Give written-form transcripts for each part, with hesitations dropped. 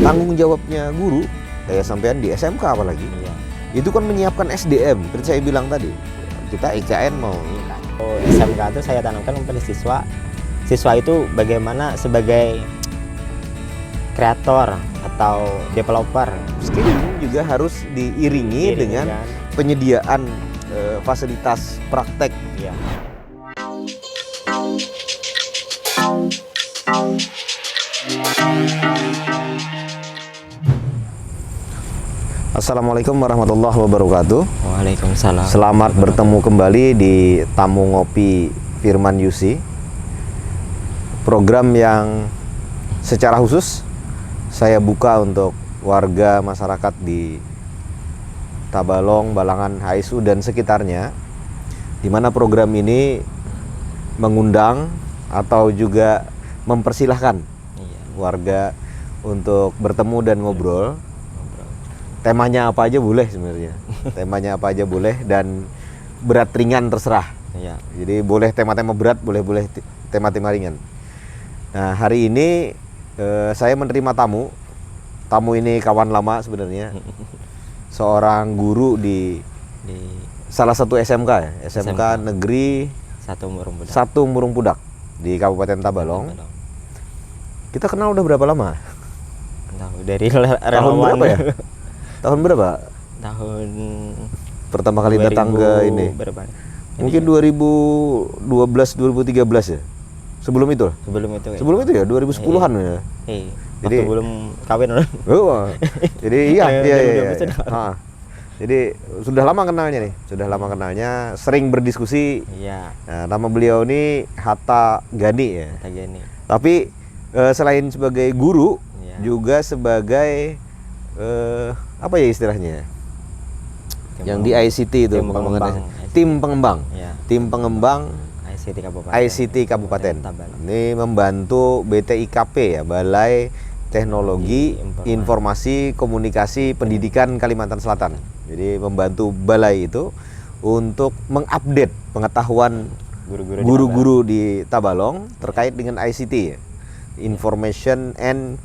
tanggung jawabnya guru kayak sampean di SMK apalagi itu kan menyiapkan SDM. Seperti saya bilang tadi, kita IKN mau SMK itu saya tanamkan kepada siswa itu bagaimana sebagai kreator atau developer. Skill juga harus diiringi dengan penyediaan fasilitas praktek. Ya. Assalamualaikum warahmatullahi wabarakatuh. Waalaikumsalam. Selamat bertemu kembali di Tamu Ngopi Firman Yusi, program yang secara khusus saya buka untuk warga masyarakat di Tabalong, Balangan, HSU dan sekitarnya, di mana program ini mengundang atau juga mempersilahkan warga untuk bertemu dan ngobrol. Temanya apa aja boleh sebenarnya. Temanya apa aja boleh dan berat ringan terserah. Iya. Jadi boleh tema-tema berat, boleh tema-tema ringan. Nah, hari ini saya menerima tamu. Tamu ini kawan lama sebenarnya. Seorang guru di salah satu SMK ya, SMK Negeri 1 Murung Pudak di Kabupaten Tabalong. Kita kenal udah berapa lama? Dari tahun berapa ya? Tahun berapa? Tahun pertama kali datang ke ini. Berapa? Mungkin 2012 2013 ya. Sebelum itu? Sebelum itu ya 2010-an ya. Jadi belum kawin. Oh. Jadi iya. Jadi sudah lama kenalnya nih. Sudah lama kenalnya, sering berdiskusi. Iya. Nah, nama beliau ini Hatta Gani ya. Hatta Gani. Tapi selain sebagai guru, juga sebagai apa ya istilahnya? Yang di ICT itu tim pengembang. Ya. Tim pengembang ICT Kabupaten. Ini membantu BTIKP ya, Balai Teknologi Informasi Komunikasi Pendidikan Kalimantan Selatan. Jadi membantu balai itu untuk mengupdate pengetahuan guru-guru di Tabalong terkait dengan ICT ya. Information and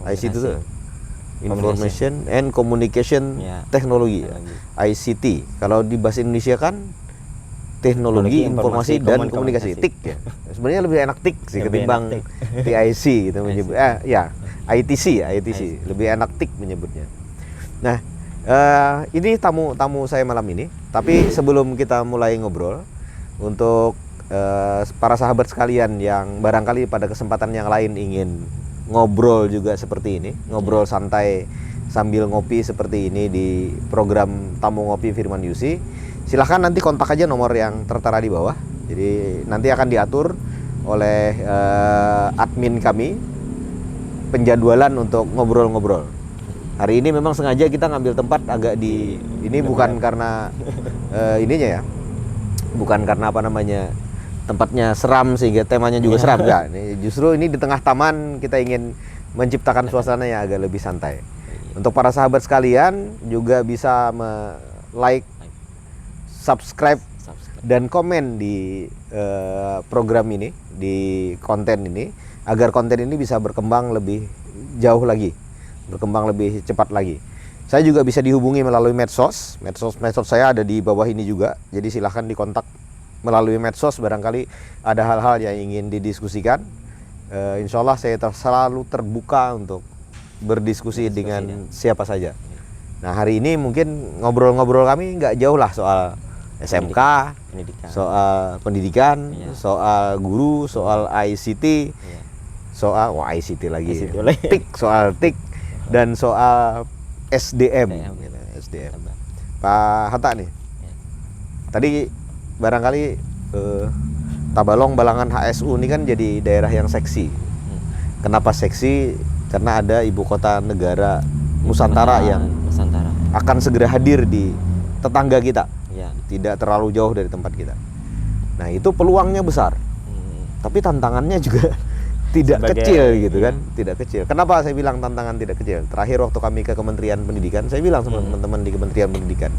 ICT itu Information and Communication Technology, ICT. Kalau di bahasa Indonesia kan Teknologi Informasi dan Komunikasi, TIK ya. Sebenarnya lebih enak TIK sih ketimbang TIC gitu menyebut. Ya, ITC, lebih enak TIK menyebutnya. Nah, ini tamu saya malam ini. Tapi sebelum kita mulai ngobrol, untuk para sahabat sekalian yang barangkali pada kesempatan yang lain ingin ngobrol juga seperti ini, ngobrol santai sambil ngopi seperti ini di program Tamu Ngopi Firman Yusi, silahkan nanti kontak aja nomor yang tertera di bawah. Jadi nanti akan diatur oleh admin kami penjadwalan untuk ngobrol-ngobrol. Hari ini memang sengaja kita ngambil tempat agak di ini bukan karena ininya ya, bukan karena apa namanya, tempatnya seram sehingga temanya juga seram, enggak. Justru ini di tengah taman kita ingin menciptakan suasana yang agak lebih santai. Untuk para sahabat sekalian juga bisa like, subscribe dan komen di program ini, di konten ini, agar konten ini bisa berkembang lebih jauh lagi, berkembang lebih cepat lagi. Saya juga bisa dihubungi melalui medsos saya ada di bawah ini juga. Jadi silahkan dikontak melalui medsos, barangkali ada hal-hal yang ingin didiskusikan. Insya Allah saya selalu terbuka untuk berdiskusi dengan siapa saja. Nah, hari ini mungkin ngobrol-ngobrol kami nggak jauh lah soal SMK, soal pendidikan, soal guru, soal ICT, soal ICT lagi, TIK, soal TIK, dan soal SDM. Pak Hatta nih, tadi barangkali Tabalong, Balangan, HSU ini kan jadi daerah yang seksi. Kenapa seksi? Karena ada ibu kota negara Nusantara yang akan segera hadir di tetangga kita, tidak terlalu jauh dari tempat kita. Nah, itu peluangnya besar, tapi tantangannya juga tidak kecil gitu kan, tidak kecil. Kenapa saya bilang tantangan tidak kecil? Terakhir waktu kami ke Kementerian Pendidikan, saya bilang sama teman-teman di Kementerian Pendidikan,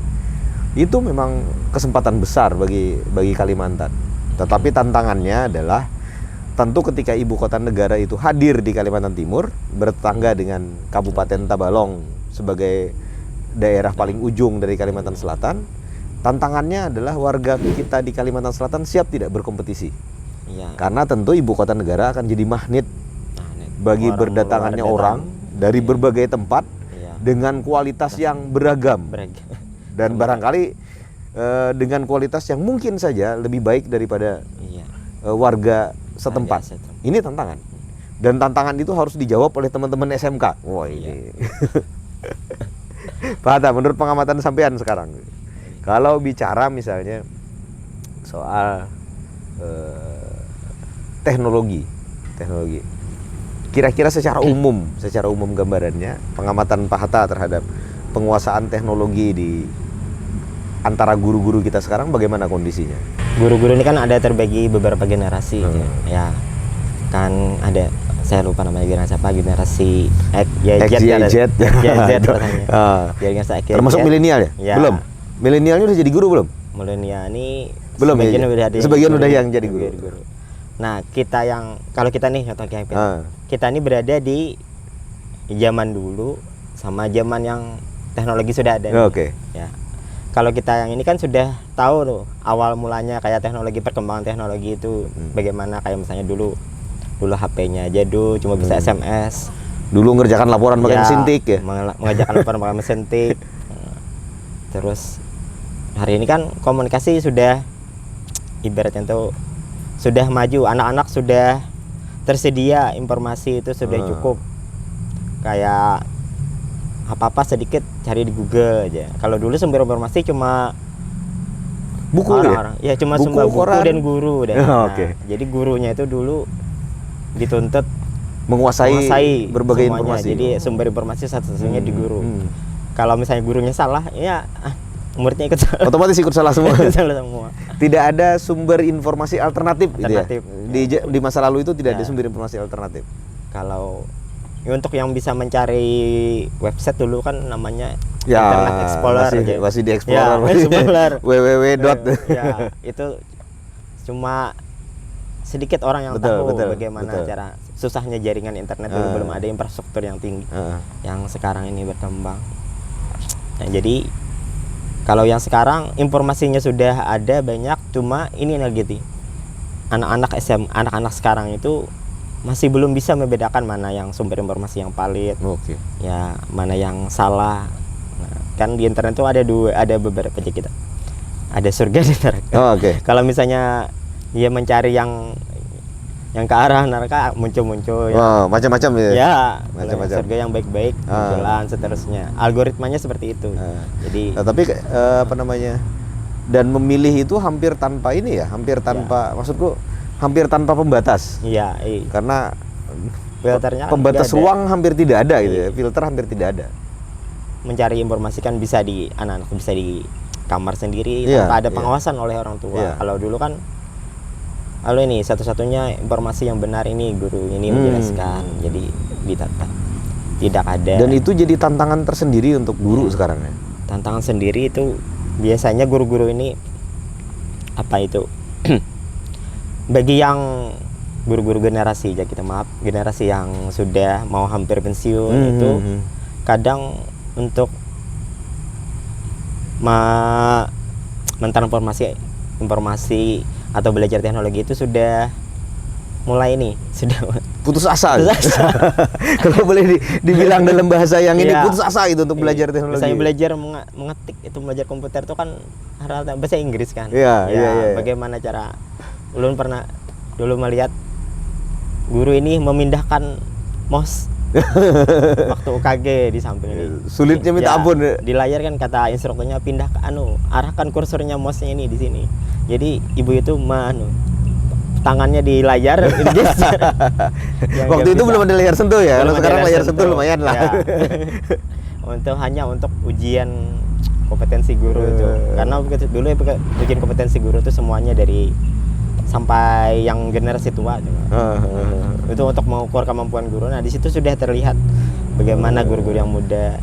itu memang kesempatan besar bagi Kalimantan. Tetapi tantangannya adalah tentu ketika ibu kota negara itu hadir di Kalimantan Timur, bertetangga dengan Kabupaten Tabalong sebagai daerah paling ujung dari Kalimantan Selatan, tantangannya adalah warga kita di Kalimantan Selatan siap tidak berkompetisi. Iya. Karena tentu ibu kota negara akan jadi magnet bagi berdatangannya orang dari berbagai tempat dengan kualitas yang beragam. Dan barangkali dengan kualitas yang mungkin saja lebih baik daripada warga setempat. Ini tantangan. Dan tantangan itu harus dijawab oleh teman-teman SMK. Wah, ini. Pak Hatta, menurut pengamatan sampean sekarang, kalau bicara misalnya soal teknologi, kira-kira secara umum gambarannya, pengamatan Pak Hatta terhadap penguasaan teknologi di antara guru-guru kita sekarang bagaimana kondisinya? Guru-guru ini kan ada terbagi beberapa generasi, ya kan ada, saya lupa namanya generasi apa, generasi X, Y, Z termasuk milenial ya? Belum? Milenialnya udah jadi guru belum? Milenial ini belum ya? Sebagian udah yang jadi guru. Nah, kalau kita nih contoh kita ini berada di zaman dulu sama zaman yang teknologi sudah ada. Oke. Ya. Kalau kita yang ini kan sudah tahu tuh awal mulanya kayak teknologi, perkembangan teknologi itu bagaimana, kayak misalnya dulu HP-nya jadul cuma bisa SMS. Dulu ngerjakan laporan pakai mesin tik ya. Mengerjakan laporan pakai mesin tik. Terus hari ini kan komunikasi sudah ibaratnya tuh sudah maju, anak-anak sudah tersedia, informasi itu sudah cukup. Kayak apa-apa sedikit cari di Google aja. Kalau dulu sumber informasi cuma buku ya cuma sumber buku dan guru deh. Nah, jadi gurunya itu dulu dituntut menguasai berbagai semuanya. informasi. Jadi sumber informasi satu-satunya di guru. Kalau misalnya gurunya salah, ya muridnya ikut salah. Otomatis ikut salah semua. Salah semua. Tidak ada sumber informasi alternatif. Alternatif. Gitu ya? Di masa lalu itu tidak ada sumber informasi alternatif. Kalau untuk yang bisa mencari website dulu kan namanya Internet Explorer, masih di Explorer, www. Ya, itu cuma sedikit orang yang tahu bagaimana cara susahnya jaringan internet dulu, belum ada infrastruktur yang tinggi yang sekarang ini berkembang. Nah, jadi kalau yang sekarang informasinya sudah ada banyak, cuma ini lagi anak-anak sekarang itu masih belum bisa membedakan mana yang sumber informasi yang valid, ya mana yang salah. Nah, kan di internet itu ada beberapa aja kita. Ada surga dan neraka. Kalau misalnya dia mencari yang ke arah neraka, muncul ya. Macam-macam ya. Ya, macam-macam. Surga yang baik-baik, jalan seterusnya. Algoritmanya seperti itu. Jadi tapi dan memilih itu hampir tanpa maksudku hampir tanpa pembatas. Iya. Karena filternya pembatas ruang hampir tidak ada gitu ya. Filter hampir tidak ada. Mencari informasi kan bisa di anak-anak bisa di kamar sendiri tanpa ada pengawasan oleh orang tua. Kalau dulu kan ini satu-satunya informasi yang benar ini guru ini menjelaskan. Jadi ditata. Tidak ada. Dan itu jadi tantangan tersendiri untuk guru sekarang ya. Tantangan sendiri itu biasanya guru-guru ini bagi yang guru-guru generasi generasi yang sudah mau hampir pensiun itu kadang untuk mentransformasi informasi atau belajar teknologi itu sudah mulai sudah putus asa. Kalau boleh dibilang dalam bahasa yang ini putus asa itu untuk belajar teknologi. Misalnya belajar mengetik itu, belajar komputer itu kan rata bahasa Inggris kan. Bagaimana cara ulun pernah dulu melihat guru ini memindahkan mouse waktu UKG di samping ini. Sulitnya minta ampun. Di layar kan kata instrukturnya pindah ke arahkan kursornya mouse-nya ini di sini. Jadi ibu itu tangannya di layar. Waktu itu belum ada layar sentuh ya. Kalau sekarang layar sentuh lumayan lah. Hanya untuk ujian kompetensi guru itu. Karena dulu ujian kompetensi guru itu semuanya dari sampai yang generasi tua itu untuk mengukur kemampuan guru. Nah, di situ sudah terlihat bagaimana guru-guru yang muda.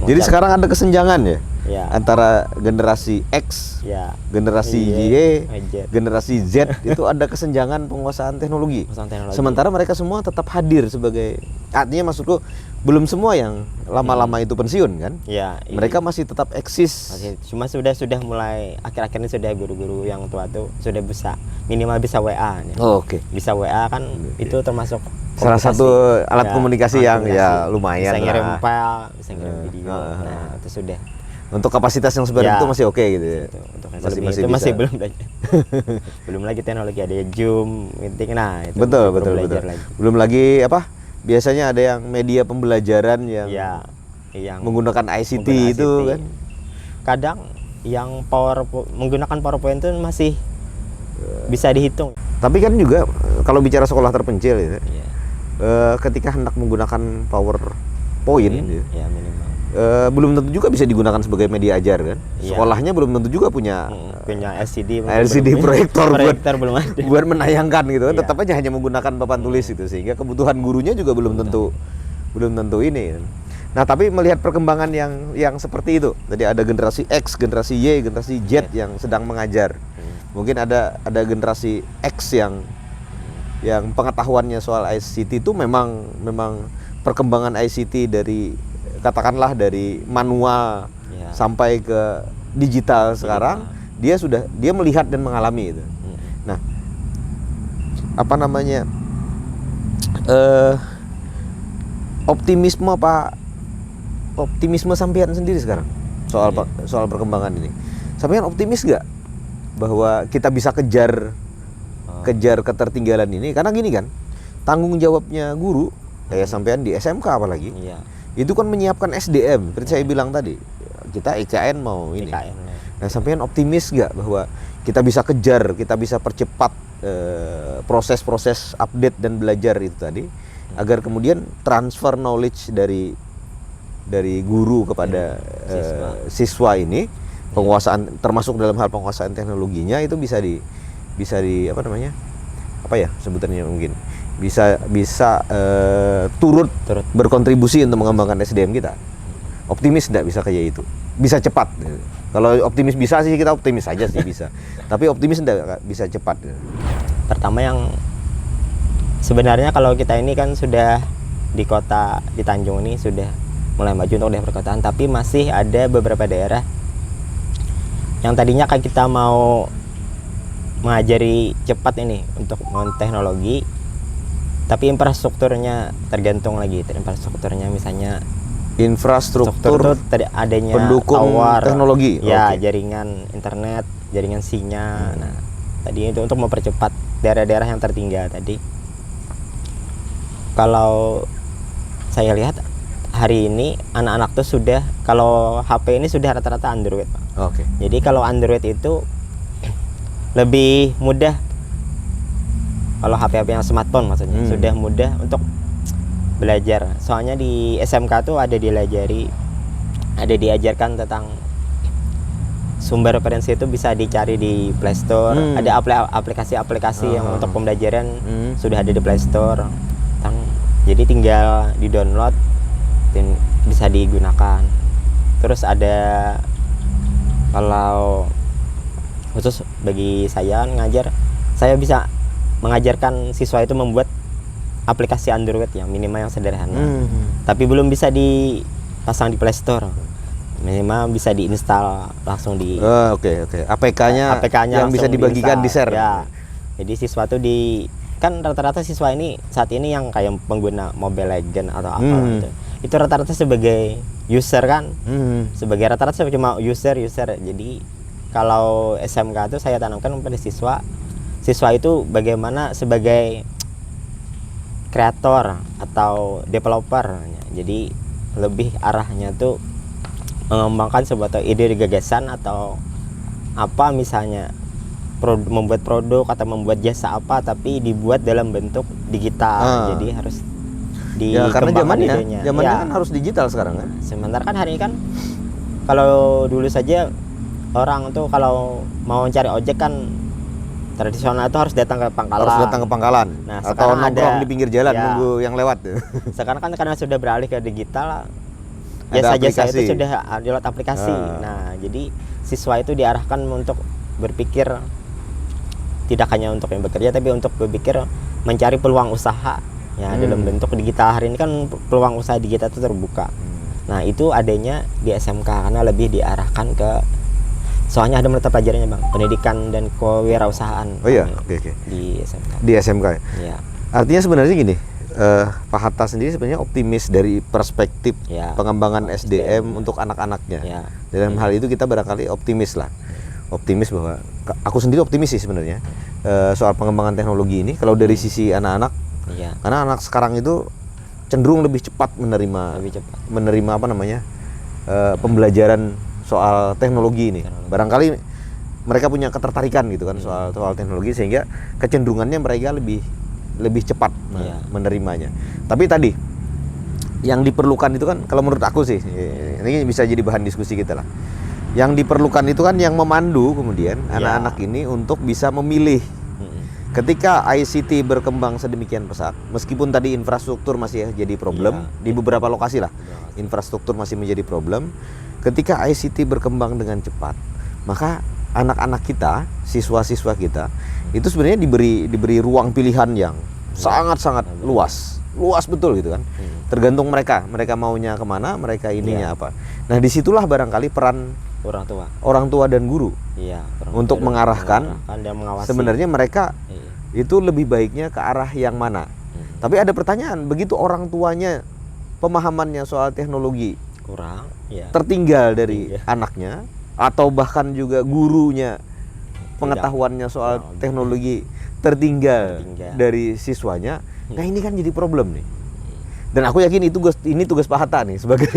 Jadi sekarang ada kesenjangan ya Ya. Antara generasi X, Ya. generasi Iya, Y, Z. generasi Z itu ada kesenjangan penguasaan teknologi. Sementara mereka semua tetap hadir sebagai, artinya maksudku belum semua yang lama-lama itu pensiun kan? Ya. Mereka masih tetap eksis. Cuma sudah mulai akhir-akhir ini sudah guru-guru yang tua tuh sudah bisa minimal bisa WA. Ya. Oh, oke. Bisa WA kan itu termasuk Salah komunikasi. satu alat komunikasi yang komunikasi. ya lumayan bisa ngirim lah. file, bisa ngirim video. Nah, itu sudah. Untuk kapasitas yang seperti Ya. itu masih oke gitu ya. Untuk Masih itu masih bisa. belum belajar. Belum lagi teknologi ada Zoom, meeting. Nah, itu Betul, masih betul, perlu betul. belajar lagi. Belum lagi apa? Biasanya ada yang media pembelajaran yang Ya, yang menggunakan ICT menggunakan itu ICT. kan. Kadang yang menggunakan PowerPoint itu masih bisa dihitung. Tapi kan juga kalau bicara sekolah terpencil ya, Iya. ketika hendak menggunakan PowerPoint ya, Ya minimal. belum tentu juga bisa digunakan sebagai media ajar kan. Iya. Sekolahnya belum tentu juga punya Punya LCD proyektor belum ada. buat menayangkan gitu kan. Iya. Tetap aja hanya menggunakan papan tulis itu, sehingga kebutuhan gurunya juga belum tentu ini kan. Nah, tapi melihat perkembangan yang seperti itu, tadi ada generasi X, generasi Y, generasi Z yang sedang mengajar. Mungkin ada generasi X yang pengetahuannya soal ICT itu memang perkembangan ICT dari katakanlah dari manual Ya. sampai ke digital sekarang, dia melihat dan mengalami itu. Nah, apa namanya? Optimisme sampean sendiri sekarang soal perkembangan ini. Sampean optimis gak bahwa kita bisa kejar ketertinggalan ini? Karena gini kan, tanggung jawabnya guru kayak sampean di SMK apalagi. Iya. Itu kan menyiapkan SDM, seperti saya bilang tadi. Kita IKN mau ini. IKN. Nah, sampean optimis gak bahwa kita bisa kejar, kita bisa percepat proses-proses update dan belajar itu tadi, agar kemudian transfer knowledge dari guru kepada siswa ini, penguasaan termasuk dalam hal penguasaan teknologinya itu bisa di apa namanya? Apa ya sebutannya mungkin? Bisa turut berkontribusi untuk mengembangkan SDM kita. Optimis enggak bisa kayak itu? Bisa cepat. Kalau optimis bisa sih, kita optimis aja sih bisa. Tapi optimis enggak bisa cepat. Pertama yang sebenarnya kalau kita ini kan sudah di kota di Tanjung ini sudah mulai maju untuk daerah perkotaan, tapi masih ada beberapa daerah yang tadinya kan kita mau mengajari cepat ini untuk teknologi, tapi infrastrukturnya tergantung lagi. Infrastrukturnya misalnya infrastruktur adanya pendukung tower, teknologi. ya Oke. jaringan internet, jaringan sinyal. Nah, tadi itu untuk mempercepat daerah-daerah yang tertinggal tadi. Kalau saya lihat hari ini anak-anak tuh sudah, kalau HP ini sudah rata-rata Android, Pak. Oke. Jadi kalau Android itu lebih mudah, kalau HP-HP yang smartphone maksudnya sudah mudah untuk belajar. Soalnya di SMK tuh ada diajarkan tentang sumber referensi itu bisa dicari di Play Store. Ada aplikasi-aplikasi yang untuk pembelajaran sudah ada di Play Store. Jadi tinggal di-download dan bisa digunakan. Terus ada, kalau khusus bagi saya ngajar, saya bisa mengajarkan siswa itu membuat aplikasi Android yang minimal yang sederhana. Tapi belum bisa dipasang di Play Store. Minimal bisa diinstal langsung di Oke. APK-nya yang bisa dibagikan, di-share. Ya. Jadi siswa tuh kan rata-rata siswa ini saat ini yang kayak pengguna Mobile Legend atau apa gitu. Itu rata-rata sebagai user kan. Sebagai rata-rata cuma user. Jadi kalau SMK itu saya tanamkan pada siswa itu bagaimana sebagai kreator atau developer. Jadi lebih arahnya tuh mengembangkan sebuah ide gagasan atau apa, misalnya membuat produk atau membuat jasa apa, tapi dibuat dalam bentuk digital. Jadi harus karena idenya. Zamannya kan harus digital sekarang kan. Sementara kan hari ini kan kalau dulu saja orang tuh kalau mau cari ojek kan tradisional itu harus datang ke pangkalan. Nah, atau nongkrong di pinggir jalan ya, nunggu yang lewat. Sekarang kan karena sudah beralih ke digital, ada jasa aplikasi. itu sudah download aplikasi. Nah, jadi siswa itu diarahkan untuk berpikir tidak hanya untuk yang bekerja, tapi untuk berpikir mencari peluang usaha. Ya, dalam bentuk digital hari ini kan peluang usaha digital itu terbuka. Nah, itu adanya di SMK karena lebih diarahkan ke, soalnya ada mata pelajarannya Bang, pendidikan dan kewirausahaan. Oh iya, oke. Di SMK. Di SMK. Ya. Artinya sebenarnya gini, Pak Hatta sendiri sebenarnya optimis dari perspektif pengembangan SDM untuk anak-anaknya. Ya. Dalam hal itu kita barangkali optimis lah. Optimis bahwa aku sendiri optimis sih sebenarnya soal pengembangan teknologi ini kalau dari sisi anak-anak. Karena anak sekarang itu cenderung lebih cepat menerima apa namanya? Pembelajaran soal teknologi ini. Barangkali mereka punya ketertarikan gitu kan soal teknologi sehingga kecenderungannya mereka lebih cepat menerimanya. Tapi tadi yang diperlukan itu kan kalau menurut aku sih ini bisa jadi bahan diskusi kita lah. Yang diperlukan itu kan yang memandu kemudian anak-anak ini untuk bisa memilih. Ketika ICT berkembang sedemikian pesat, meskipun tadi infrastruktur masih jadi problem di beberapa lokasi lah. Infrastruktur masih menjadi problem. Ketika ICT berkembang dengan cepat, maka anak-anak kita, siswa-siswa kita itu sebenarnya diberi ruang pilihan yang sangat-sangat luas betul gitu kan. Tergantung mereka maunya kemana, mereka ininya apa. Nah disitulah barangkali peran orang tua dan guru untuk mengarahkan dan mengawasi. Sebenarnya mereka itu lebih baiknya ke arah yang mana. Tapi ada pertanyaan, begitu orang tuanya pemahamannya soal teknologi kurang, tertinggal dari anaknya, atau bahkan juga gurunya pengetahuannya soal teknologi tertinggal dari siswanya. Nah ini kan jadi problem nih. Dan aku yakin ini tugas Pak Hatta nih sebagai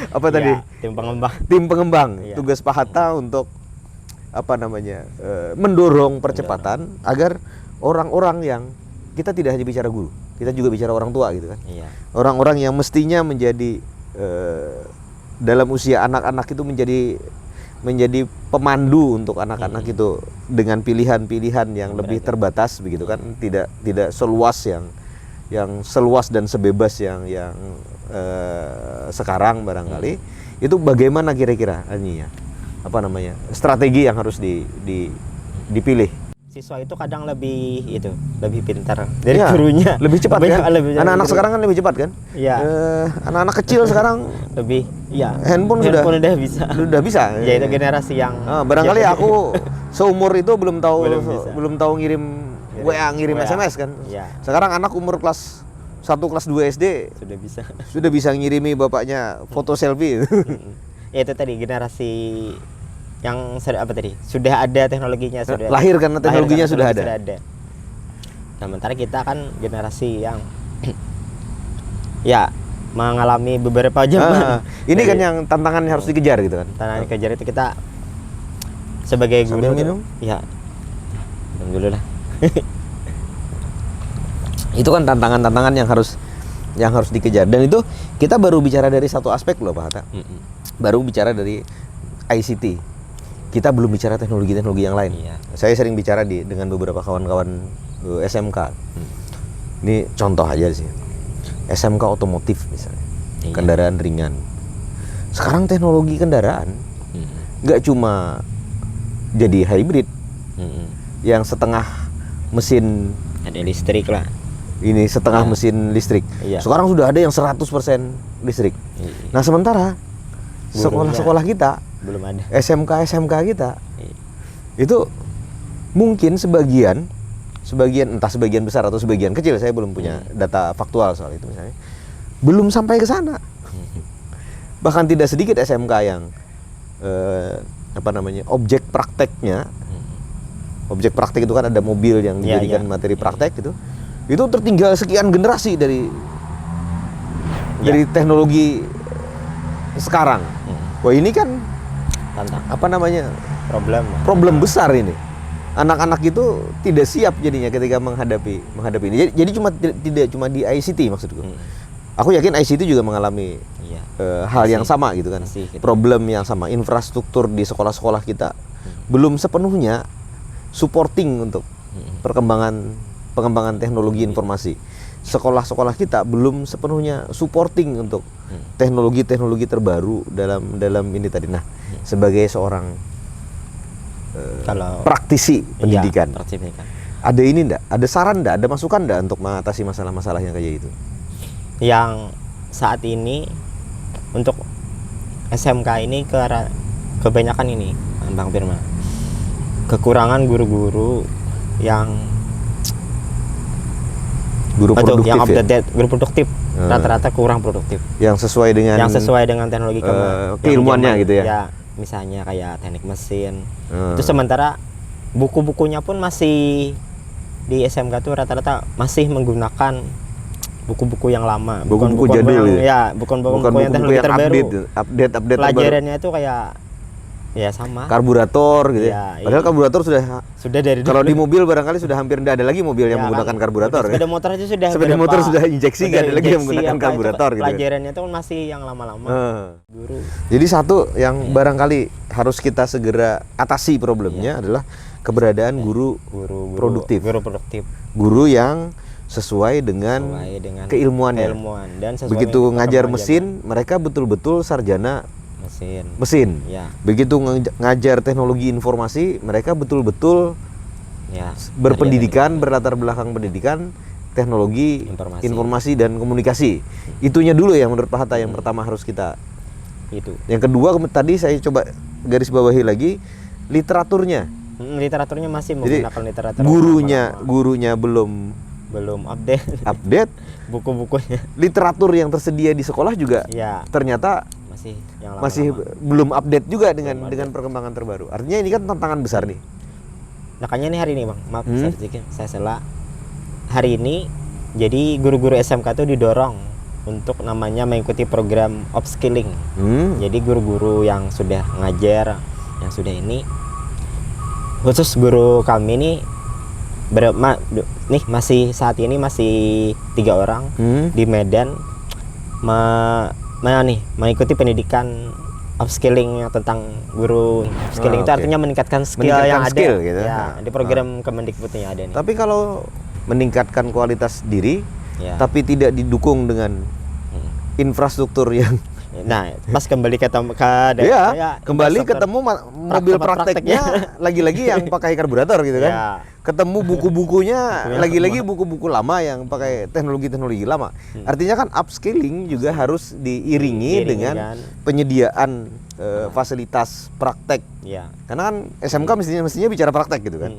apa tadi? Tim pengembang. Tugas Pak Hatta untuk apa namanya? Mendorong percepatan agar orang-orang yang kita tidak hanya bicara guru, kita juga bicara orang tua gitu kan. Orang-orang yang mestinya menjadi dalam usia anak-anak itu menjadi pemandu untuk anak-anak itu dengan pilihan-pilihan yang lebih terbatas begitu kan, tidak seluas yang seluas dan sebebas yang sekarang barangkali. Itu bagaimana kira-kira Ani ya? Apa namanya? Strategi yang harus dipilih. Siswa itu kadang lebih pintar dari gurunya. Lebih cepat kan? Anak-anak sekarang kan lebih cepat kan? Iya. Anak-anak kecil sekarang lebih handphone udah bisa. Ya itu generasi yang barangkali aku seumur itu belum tahu ngirim WA, ngirim SMS kan. Sekarang anak umur kelas 1 kelas 2 SD sudah bisa ngirimi bapaknya foto selfie. Ya itu tadi generasi yang sudah ada teknologinya, sudah lahir karena teknologinya sudah ada. Nah, sementara kita kan generasi yang mengalami beberapa zaman. Ini kan yang tantangan harus dikejar gitu kan. Tantangan dikejar itu kita sebagai guru minum. Minum dulu lah. Itu kan tantangan-tantangan yang harus dikejar, dan itu kita baru bicara dari satu aspek loh Pak Hatta. Baru bicara dari ICT. Kita belum bicara teknologi-teknologi yang lain. Saya sering bicara dengan beberapa kawan-kawan SMK. Ini contoh aja sih. SMK otomotif misalnya. Kendaraan ringan. Sekarang teknologi kendaraan nggak cuma jadi hybrid. Yang setengah mesin ada listrik lah. Ini setengah mesin listrik. Sekarang sudah ada yang 100% listrik. Nah, sementara sekolah-sekolah kita belum ada. SMK kita itu mungkin sebagian entah sebagian besar atau sebagian kecil, saya belum punya data faktual soal itu misalnya, belum sampai ke sana. Bahkan tidak sedikit SMK yang objek praktek itu kan ada mobil yang dijadikan materi praktek itu tertinggal sekian generasi dari teknologi sekarang. Wah ini kan problem besar ini. Anak-anak itu tidak siap jadinya ketika menghadapi ini. Jadi tidak cuma di ICT maksudku. Aku yakin ICT juga mengalami hal yang sama gitu kan. Problem yang sama. Infrastruktur di sekolah-sekolah kita belum sepenuhnya supporting untuk pengembangan teknologi informasi. sekolah-sekolah kita belum sepenuhnya supporting untuk teknologi-teknologi terbaru dalam ini tadi. Nah, sebagai seorang Kalau praktisi pendidikan, iya, praktisi pendidikan. ada ini enggak? Ada saran enggak? Ada masukan enggak untuk mengatasi masalah-masalah yang kayak gitu? Yang saat ini untuk SMK ini kebanyakan ini, Bang Firman, kekurangan guru-guru yang Produktif yang ya? update, guru produktif, rata-rata kurang produktif. Yang sesuai dengan teknologi keilmuannya gitu ya? Ya, misalnya kayak teknik mesin. Itu sementara buku-bukunya pun masih di SMK tuh rata-rata masih menggunakan buku-buku yang lama, buku-buku jadul bukan buku yang teknologi yang terbaru. Update Pelajarannya itu kayak ya sama. Karburator gitu ya. Padahal karburator sudah dari kalau di mobil barangkali sudah hampir tidak ada lagi mobil yang menggunakan karburator. Sepeda motor itu sudah sepeda motor sudah injeksi, nggak ada lagi yang menggunakan karburator gitu. Pelajarannya itu masih yang lama-lama. Guru. Jadi satu yang barangkali harus kita segera atasi problemnya adalah keberadaan guru produktif. Guru produktif. Guru yang sesuai dengan keilmuannya. Dan sesuai begitu ngajar mesin, mereka betul-betul sarjana mesin. Ya. Begitu ngajar teknologi informasi, mereka betul-betul berpendidikan, berlatar belakang pendidikan teknologi informasi dan komunikasi. Itunya dulu yang menurut Pak Hatta yang pertama harus kita. Itu. Yang kedua tadi saya coba garis bawahi lagi literaturnya. Literaturnya masih menggunakan literatur. Gurunya belum update. Buku-bukunya. Literatur yang tersedia di sekolah juga ternyata masih belum update juga dengan perkembangan terbaru. Artinya ini kan tantangan besar nih. Makanya nih hari ini Bang, maaf saya salah. Hari ini jadi guru-guru SMK itu didorong untuk namanya mengikuti program upskilling. Jadi guru-guru yang sudah ngajar, yang sudah ini, khusus guru kami ini masih saat ini masih 3 orang di Medan mengikuti pendidikan upskilling tentang guru. Upskilling itu artinya meningkatkan skill yang ada gitu. Di program Kemendikbudnya ada nih. Tapi kalau meningkatkan kualitas diri tapi tidak didukung dengan infrastruktur yang pas kembali ketemu mobil prakteknya lagi-lagi yang pakai karburator gitu kan. Ketemu buku-bukunya lagi-lagi buku-buku lama yang pakai teknologi-teknologi lama. Artinya kan upskilling juga harus diiringi dengan penyediaan fasilitas praktek. Karena kan SMK mestinya bicara praktek gitu kan.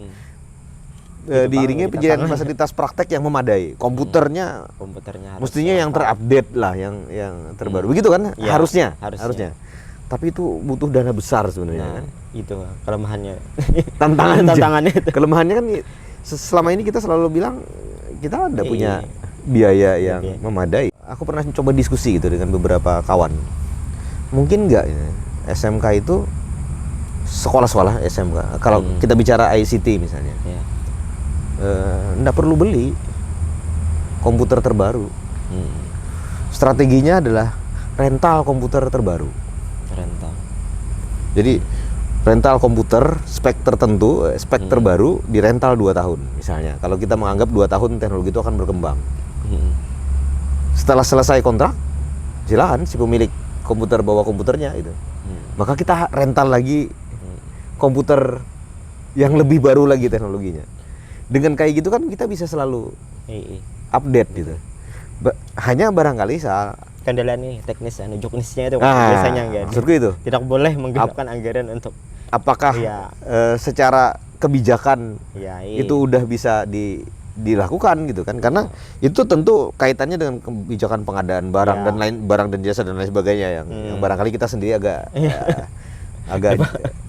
Diiringi penyediaan fasilitas praktek yang memadai. Komputernya mestinya yang terupdate lah, yang terbaru. Begitu kan? Harusnya. Tapi itu butuh dana besar sebenarnya kan. Itu kelemahannya. Tantangannya itu. Kelemahannya kan selama ini kita selalu bilang kita tidak punya biaya yang memadai. Aku pernah coba diskusi gitu dengan beberapa kawan. Mungkin enggak SMK itu sekolah-sekolah SMK. Kalau kita bicara ICT misalnya. Enggak perlu beli komputer terbaru. Strateginya adalah rental komputer terbaru. Jadi rental komputer spek tertentu, spek terbaru dirental 2 tahun misalnya. Kalau kita menganggap 2 tahun teknologi itu akan berkembang. Setelah selesai kontrak, silakan si pemilik komputer bawa komputernya itu. Maka kita rental lagi komputer yang lebih baru lagi teknologinya. Dengan kayak gitu kan kita bisa selalu update gitu. Hanya barangkali kendala ini teknis juknisnya itu biasanya enggak. Maksudku itu tidak boleh menggelapkan anggaran untuk apakah secara kebijakan itu udah bisa dilakukan gitu kan, karena itu tentu kaitannya dengan kebijakan pengadaan barang dan jasa dan lain sebagainya yang barangkali kita sendiri agak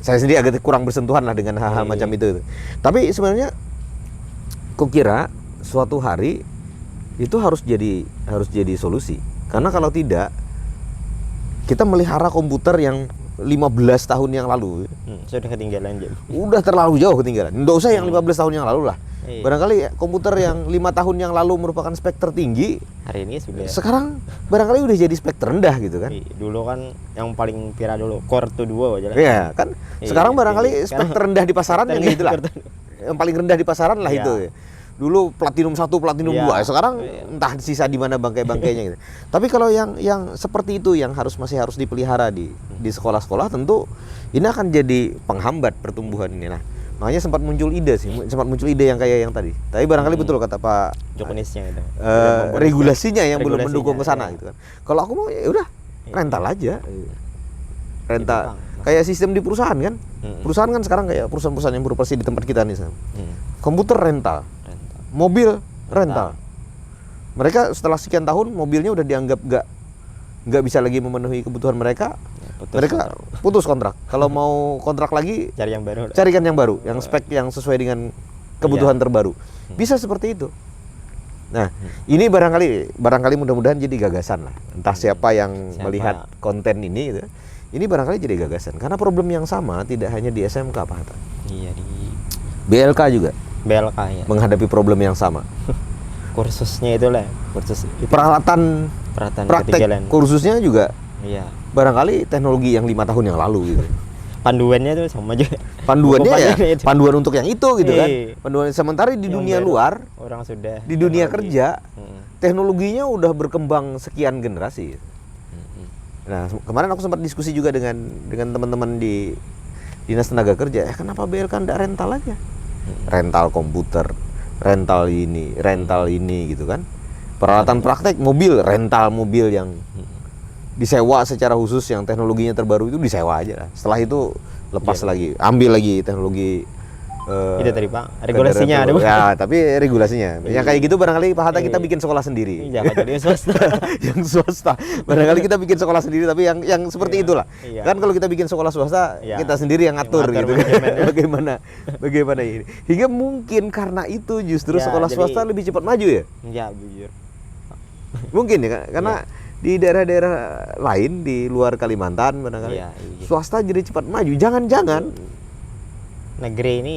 saya sendiri agak kurang bersentuhan lah dengan hal-hal macam itu. Tapi sebenarnya kukira suatu hari itu harus jadi solusi. Karena kalau tidak, kita melihara komputer yang 15 tahun yang lalu sudah ketinggalan. Udah terlalu jauh ketinggalan. Nggak usah yang 15 tahun yang lalu lah. Barangkali komputer yang 5 tahun yang lalu merupakan spek tertinggi, hari ini sudah. Sekarang barangkali udah jadi spek terendah gitu kan. Dulu kan yang paling viral dulu Core 2 aja lah. Iya kan. Sekarang barangkali spek terendah di pasaran yang itulah. Yang paling rendah di pasaran lah itu. Dulu platinum 1, platinum Iya. 2, sekarang entah sisa di mana bangkai-bangkainya gitu. Tapi kalau yang seperti itu yang masih harus dipelihara di sekolah-sekolah, tentu ini akan jadi penghambat pertumbuhan ini. Nah, makanya sempat muncul ide yang kayak yang tadi. Tapi barangkali betul kata Pak Jokonisnya itu. regulasinya yang belum Regulasinya, mendukung ke sana iya. gitu kan. Kalau aku mau ya udah rental aja. Rental. Bang. Kayak sistem di perusahaan kan. Perusahaan kan sekarang kayak perusahaan-perusahaan yang beroperasi di tempat kita nih. Komputer rental. Mobil rental. Mereka setelah sekian tahun mobilnya udah dianggap nggak bisa lagi memenuhi kebutuhan mereka. Mereka putus kontrak. Kalau mau kontrak lagi, carikan yang baru, yang spek yang sesuai dengan kebutuhan terbaru. Bisa seperti itu. Nah, ini barangkali mudah-mudahan jadi gagasan lah. Entah siapa yang melihat konten ini gitu. Ini barangkali jadi gagasan. Karena problem yang sama tidak hanya di SMK, Pak Hatta. Iya, di BLK juga. BLK ya. Menghadapi problem yang sama. Kursusnya itulah, kursus itu. Peralatan praktek kursusnya juga. Iya. Barangkali teknologi yang 5 tahun yang lalu gitu. Panduannya itu sama aja. Panduannya ya panduan untuk yang itu gitu kan. Panduan sementara di yang dunia baru, luar, orang sudah di dunia kerja, teknologinya udah berkembang sekian generasi. Nah, kemarin aku sempat diskusi juga dengan teman-teman di Dinas Tenaga Kerja. Kenapa BLK enggak rental aja? Rental komputer, rental ini gitu kan. Peralatan praktek mobil, rental mobil yang disewa secara khusus yang teknologinya terbaru itu disewa aja lah. Setelah itu lepas lagi, ambil lagi teknologi itu tadi Pak, regulasinya ada. Ya, tapi regulasinya. Yang kayak gitu barangkali Pak Hatta kita bikin sekolah sendiri. Jangan jadi swasta. Yang swasta. Barangkali kita bikin sekolah sendiri tapi yang seperti itulah. Kan kalau kita bikin sekolah swasta, kita sendiri yang ngatur gitu kan. Bagaimana ini. Hingga mungkin karena itu justru sekolah swasta lebih cepat maju ya? Iya, jujur. Mungkin ya, karena di daerah-daerah lain di luar Kalimantan barangkali swasta jadi cepat maju. Jangan-jangan negeri ini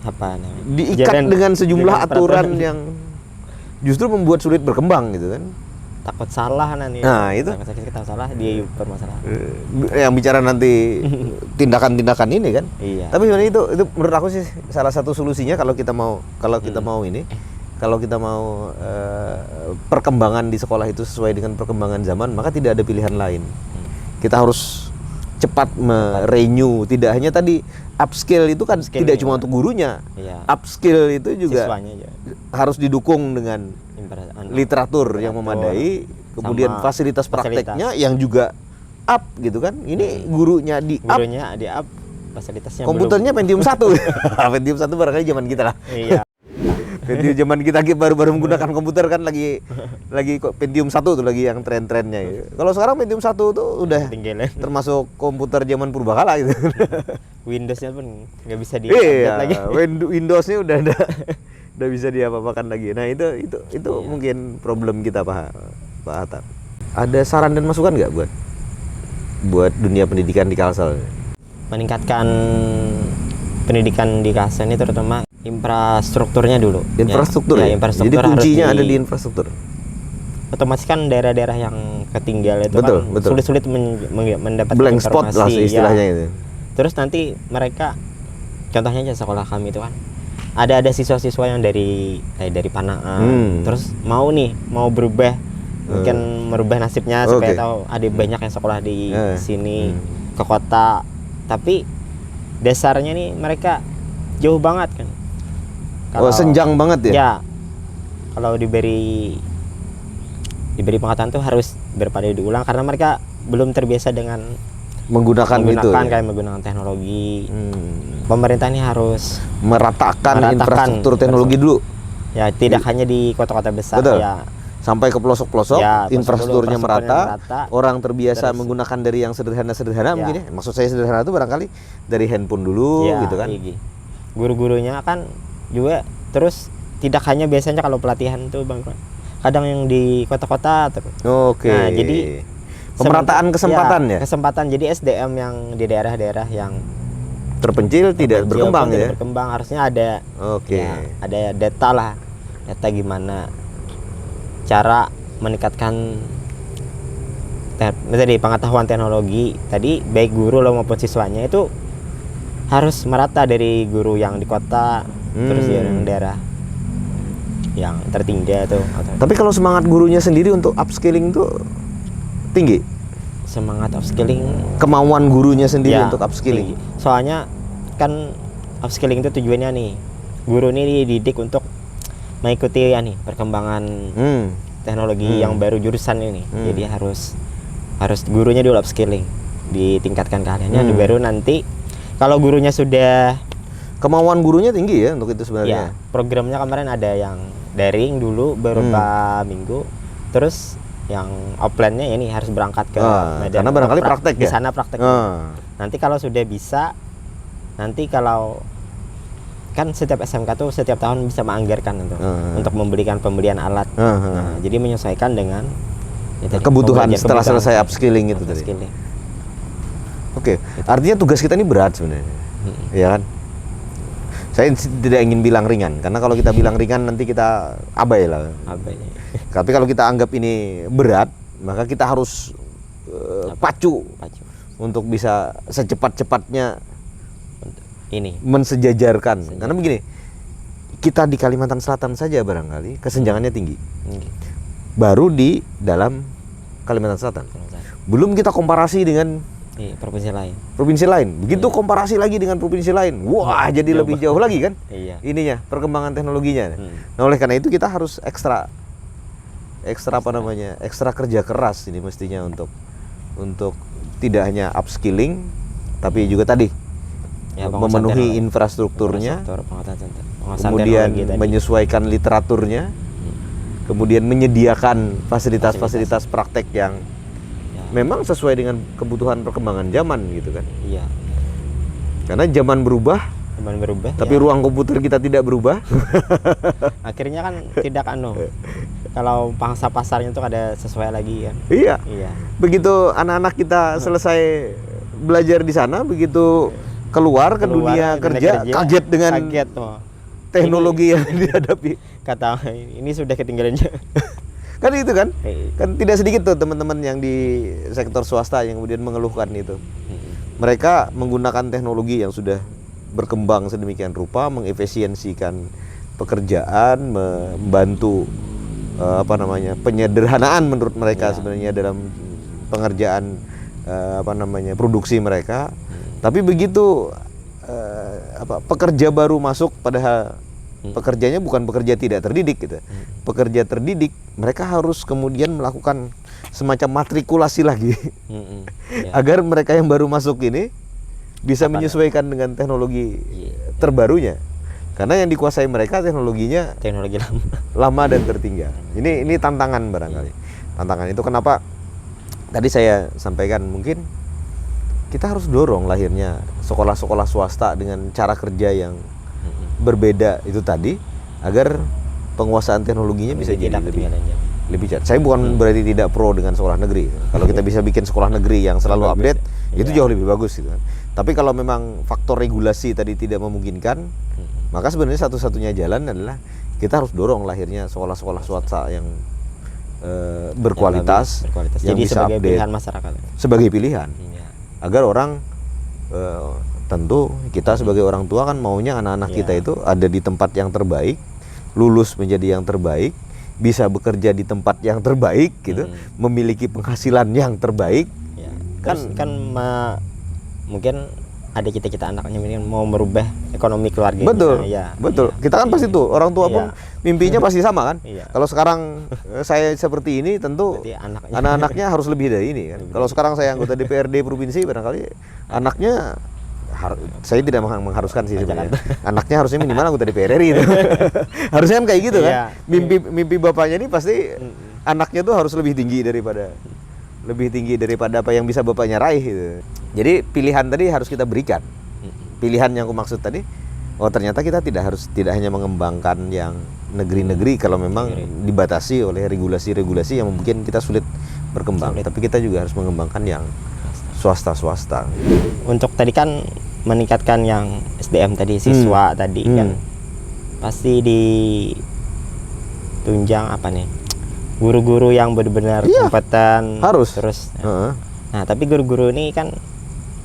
apa namanya? Diikat dengan sejumlah aturan yang justru membuat sulit berkembang gitu kan. Takut salah nanti. Nah, itu kita salah dia permasalahan. Yang bicara nanti tindakan-tindakan ini kan. Iya. Tapi sebenarnya itu menurut aku sih salah satu solusinya kalau kita mau perkembangan di sekolah itu sesuai dengan perkembangan zaman, maka tidak ada pilihan lain. Kita harus cepat merenew, tidak hanya tadi upskill itu kan tidak cuma untuk gurunya. Upskill itu juga harus didukung dengan literatur yang memadai, kemudian fasilitas prakteknya yang juga up gitu kan. Ini gurunya di up, fasilitasnya komputernya Pentium 1. Pentium 1 barangkali zaman kita lah. Iya. Pentium zaman kita baru menggunakan komputer kan lagi Pentium 1 tuh lagi yang tren-trennya. Kalau sekarang Pentium 1 tuh udah termasuk komputer zaman purbakala gitu. Windowsnya pun nggak bisa di-update lagi. Windowsnya udah bisa diapa-apakan lagi. Nah, itu mungkin problem kita Pak Hatta. Ada saran dan masukan nggak buat dunia pendidikan di Kalsel? Meningkatkan pendidikan di Kalsel ini terutama infrastrukturnya dulu. Infrastruktur ya? Infrastruktur. Jadi kuncinya ada di infrastruktur. Otomatis kan daerah-daerah yang ketinggalan itu betul. sulit mendapatkan blank spot informasi lah istilahnya itu. Terus nanti mereka, contohnya aja sekolah kami itu kan ada siswa-siswa yang dari Panaan, terus mau berubah, mungkin merubah nasibnya supaya tahu ada banyak yang sekolah di sini ke kota, tapi dasarnya nih mereka jauh banget kan. Senjang banget ya? Ya, kalau diberi pengetahuan tuh harus berpada diulang karena mereka belum terbiasa dengan menggunakan itu ya? Kayak menggunakan teknologi. Pemerintah ini harus meratakan infrastruktur teknologi dulu. Ya, tidak hanya di kota-kota besar. Betul. Ya. Sampai ke pelosok-pelosok, infrastrukturnya merata, orang terbiasa terus menggunakan dari yang sederhana mungkin ya. Maksud saya sederhana itu barangkali dari handphone dulu gitu kan. Guru-gurunya kan juga terus tidak hanya biasanya kalau pelatihan tuh Bang, kadang yang di kota-kota terus. Nah, jadi pemerataan kesempatan ya. Kesempatan jadi SDM yang di daerah-daerah yang terpencil tidak berkembang ya. Berkembang harusnya ada. Ada data gimana cara meningkatkan tadi pengetahuan teknologi tadi baik guru maupun siswanya itu harus merata dari guru yang di kota terus yang daerah yang tertinggal tuh. Tapi kalau semangat gurunya sendiri untuk upskilling tuh tinggi. Semangat upskilling, Kemauan gurunya sendiri ya, untuk upskilling. tinggi. Soalnya kan upskilling itu tujuannya nih, guru ini dididik untuk mengikuti ya nih perkembangan teknologi yang baru jurusan ini. Jadi harus gurunya dulu upskilling, ditingkatkan keahliannya, baru nanti kalau gurunya sudah, kemauan gurunya tinggi ya untuk itu sebenarnya. ya, programnya kemarin ada yang daring dulu beberapa minggu, terus yang offline-nya ini harus berangkat ke Medan. Karena barangkali praktek di ya? sana praktek. Nanti kalau sudah bisa, nanti kalau kan setiap SMK tuh setiap tahun bisa menganggarkan untuk membelikan pembelian alat. Nah, jadi menyesuaikan dengan ya tadi, kebutuhan setelah selesai upskilling itu tadi. Oke, artinya tugas kita ini berat sebenarnya, ya kan? Saya tidak ingin bilang ringan, karena kalau kita bilang ringan nanti kita abai lah. Abai. Tapi kalau kita anggap ini berat, maka kita harus pacu untuk bisa secepat-cepatnya ini mensejajarkan. Karena begini, kita di Kalimantan Selatan saja barangkali kesenjangannya tinggi. Baru di dalam Kalimantan Selatan. Belum kita komparasi dengan provinsi lain. Begitu komparasi lagi dengan provinsi lain, wah jadi lebih jauh lagi kan? Ininya perkembangan teknologinya. Nah, oleh karena itu kita harus ekstra apa namanya? Ekstra kerja keras ini mestinya untuk tidak hanya upskilling, tapi juga tadi memenuhi infrastrukturnya, kemudian menyesuaikan literaturnya, kemudian menyediakan fasilitas-fasilitas praktek yang memang sesuai dengan kebutuhan perkembangan zaman gitu kan. Iya. Karena zaman berubah, tapi ruang komputer kita tidak berubah. Akhirnya kan tidak kalau pangsa pasarnya itu ada sesuai lagi kan. Iya. Begitu anak-anak kita selesai belajar di sana, begitu keluar ke dunia kerja, kaget dengan teknologi yang dihadapi. Kata ini sudah ketinggalan. Kan itu kan tidak sedikit tuh teman-teman yang di sektor swasta yang kemudian mengeluhkan itu. Mereka menggunakan teknologi yang sudah berkembang sedemikian rupa, mengefisiensikan pekerjaan, membantu penyederhanaan menurut mereka sebenarnya dalam pengerjaan produksi mereka. Tapi begitu pekerja baru masuk, padahal pekerjanya bukan pekerja tidak terdidik gitu. Pekerja terdidik, mereka harus kemudian melakukan semacam matrikulasi lagi agar mereka yang baru masuk ini bisa menyesuaikan dengan teknologi terbarunya. Karena yang dikuasai mereka teknologi lama dan tertinggal. Ini tantangan barangkali. Tantangan itu kenapa tadi saya sampaikan, mungkin kita harus dorong lahirnya sekolah-sekolah swasta dengan cara kerja yang berbeda itu tadi, agar penguasaan teknologinya bisa jadi lebih cepat. Saya bukan berarti tidak pro dengan sekolah negeri. Kalau kita bisa bikin sekolah negeri yang selalu update, itu jauh lebih bagus gitu kan. Tapi kalau memang faktor regulasi tadi tidak memungkinkan, maka sebenarnya satu-satunya jalan adalah kita harus dorong lahirnya sekolah-sekolah swasta yang berkualitas, yang jadi bisa sebagai update, pilihan masyarakat. sebagai pilihan, agar orang tentu kita sebagai orang tua kan maunya anak-anak kita itu ada di tempat yang terbaik, lulus menjadi yang terbaik, bisa bekerja di tempat yang terbaik gitu, memiliki penghasilan yang terbaik. Kan mungkin ada cita-cita anaknya mau merubah ekonomi keluarga. Betul. Kita kan pasti tuh orang tua pun mimpinya pasti sama kan. Kalau sekarang saya seperti ini, tentu anak-anaknya harus lebih dari ini kan. Kalau sekarang saya anggota DPRD provinsi, barangkali anaknya, saya tidak mengharuskan sih sebenarnya. Anaknya harusnya minimal anggota DPR RI itu. Harusnya kan kayak gitu kan. Mimpi bapaknya ini pasti anaknya tuh harus lebih tinggi daripada apa yang bisa bapaknya raih gitu. Jadi pilihan tadi harus kita berikan. Pilihan yang aku maksud tadi, ternyata kita tidak hanya mengembangkan yang negeri-negeri kalau memang dibatasi oleh regulasi-regulasi yang mungkin kita sulit berkembang. Tapi kita juga harus mengembangkan yang swasta. Untuk tadi kan meningkatkan yang SDM tadi, siswa tadi kan pasti ditunjang guru-guru yang benar-benar kompeten harus. Terus nah tapi guru-guru ini kan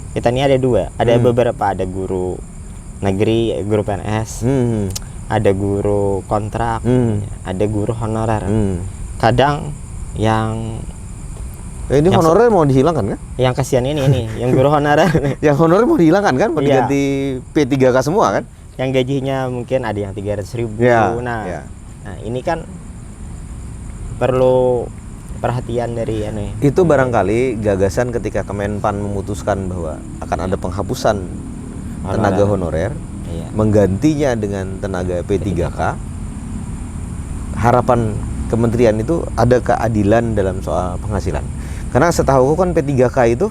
kita ini ada dua, ada beberapa, ada guru negeri, guru PNS, ada guru kontrak, ada guru honorer. Kadang yang ini honorer mau dihilangkan kan? Yang kasihan ini yang guru honorer. Yang honorer mau dihilangkan kan? Mau diganti P3K semua kan? Yang gajinya mungkin ada yang 300.000. Nah ini kan perlu perhatian dari itu barangkali gagasan ketika Kemenpan memutuskan bahwa akan ada penghapusan tenaga honorer, menggantinya dengan tenaga P3K. Harapan kementerian itu ada keadilan dalam soal penghasilan. Karena setahu kan P3K itu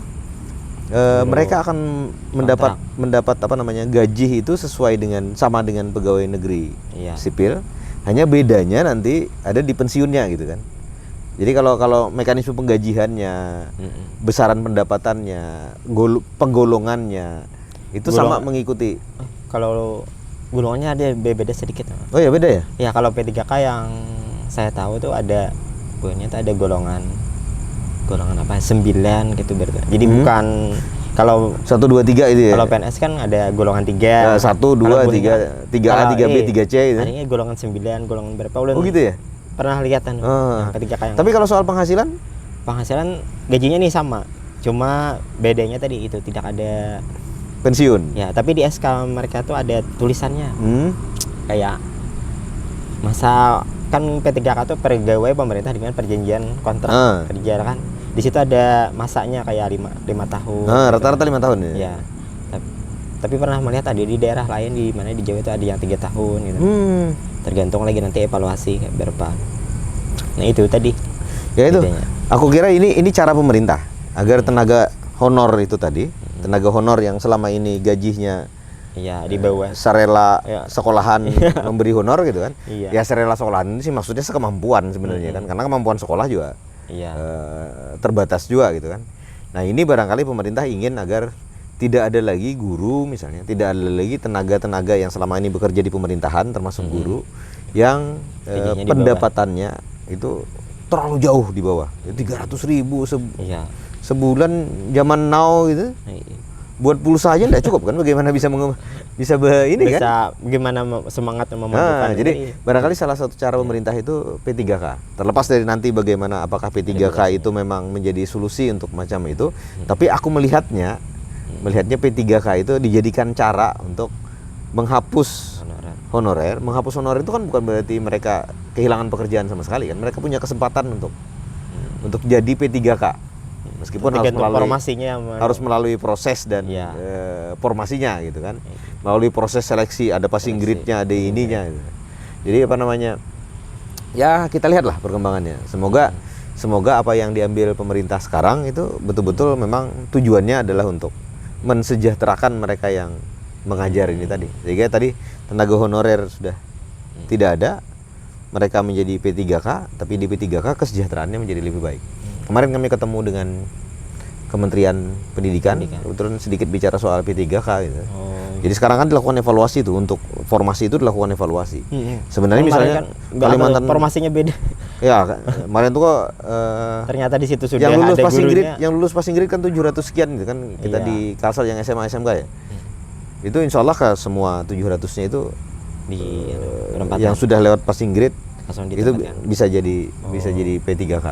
mereka akan mendapat apa namanya gaji itu sesuai dengan sama dengan pegawai negeri sipil. Hanya bedanya nanti ada di pensiunnya gitu kan. Jadi kalau mekanisme penggajiannya, besaran pendapatannya, penggolongannya itu sama mengikuti. Kalau golongannya ada beda sedikit. Oh ya beda ya? Ya kalau P3K yang saya tahu tuh ada golongan apa 9 gitu berarti. Jadi bukan kalau 1 2 3 itu ya. Kalau PNS kan ada golongan 3. 1 2 3 3A 3B 3C itu. Adanya golongan 9, golongan berapa ulen. Oh gitu ya? Pernah lihat kan? P3K yang. Tapi kalau soal penghasilan gajinya nih sama. Cuma bedanya tadi itu tidak ada pensiun. Ya, tapi di SK mereka tuh ada tulisannya. Kayak masa kan P3K tuh pegawai pemerintah dengan perjanjian kontrak kerja kan. Di situ ada masanya kayak 5 tahun. Rata-rata 5 tahun ya. Ya. Tapi pernah melihat ada di daerah lain di mana di Jawa itu ada yang 3 tahun gitu. Tergantung lagi nanti evaluasi kayak berapa. Nah, itu tadi. Ya itu. Bedanya. Aku kira ini cara pemerintah agar tenaga honor itu tadi, tenaga honor yang selama ini gajinya di bawah sarela sekolahan memberi honor gitu kan. Ya sarela sekolahan ini sih maksudnya sekemampuan sebenarnya kan, karena kemampuan sekolah juga terbatas juga gitu kan. Nah, ini barangkali pemerintah ingin agar tidak ada lagi guru misalnya, tidak ada lagi tenaga-tenaga yang selama ini bekerja di pemerintahan termasuk guru yang pendapatannya itu terlalu jauh di bawah. 300.000 sebulan zaman now gitu. Buat pulsa aja enggak cukup kan, bagaimana bisa ini bisa kan? Gimana semangat memampukan. Jadi barangkali salah satu cara pemerintah itu P3K. Terlepas dari nanti bagaimana apakah P3K itu memang menjadi solusi untuk macam itu, tapi aku melihatnya P3K itu dijadikan cara untuk menghapus honorer. Menghapus honorer itu kan bukan berarti mereka kehilangan pekerjaan sama sekali kan. Mereka punya kesempatan untuk jadi P3K. Meskipun harus melalui proses dan formasinya gitu kan. Melalui proses seleksi, ada passing grade-nya, ada ininya gitu. Jadi apa namanya? Ya, kita lihatlah perkembangannya. Semoga apa yang diambil pemerintah sekarang itu betul-betul memang tujuannya adalah untuk mensejahterakan mereka yang mengajar ini tadi. Sehingga tadi tenaga honorer sudah tidak ada, mereka menjadi P3K, tapi di P3K kesejahteraannya menjadi lebih baik. Kemarin kami ketemu dengan Kementerian Pendidikan, kebetulan sedikit bicara soal P3K gitu. Jadi sekarang kan dilakukan evaluasi tuh, untuk formasi itu dilakukan evaluasi. Sebenarnya misalnya kan Kalimantan formasinya beda. Ya, kemarin tuh kok ternyata di situ sudah yang lulus ada passing gurunya. grade, yang lulus passing grade kan 700 sekian gitu kan. Kita di Kalsel yang SMA SMK ya. Itu insya Allah ke semua 700-nya itu yang sudah lewat passing grade itu bisa jadi P3K.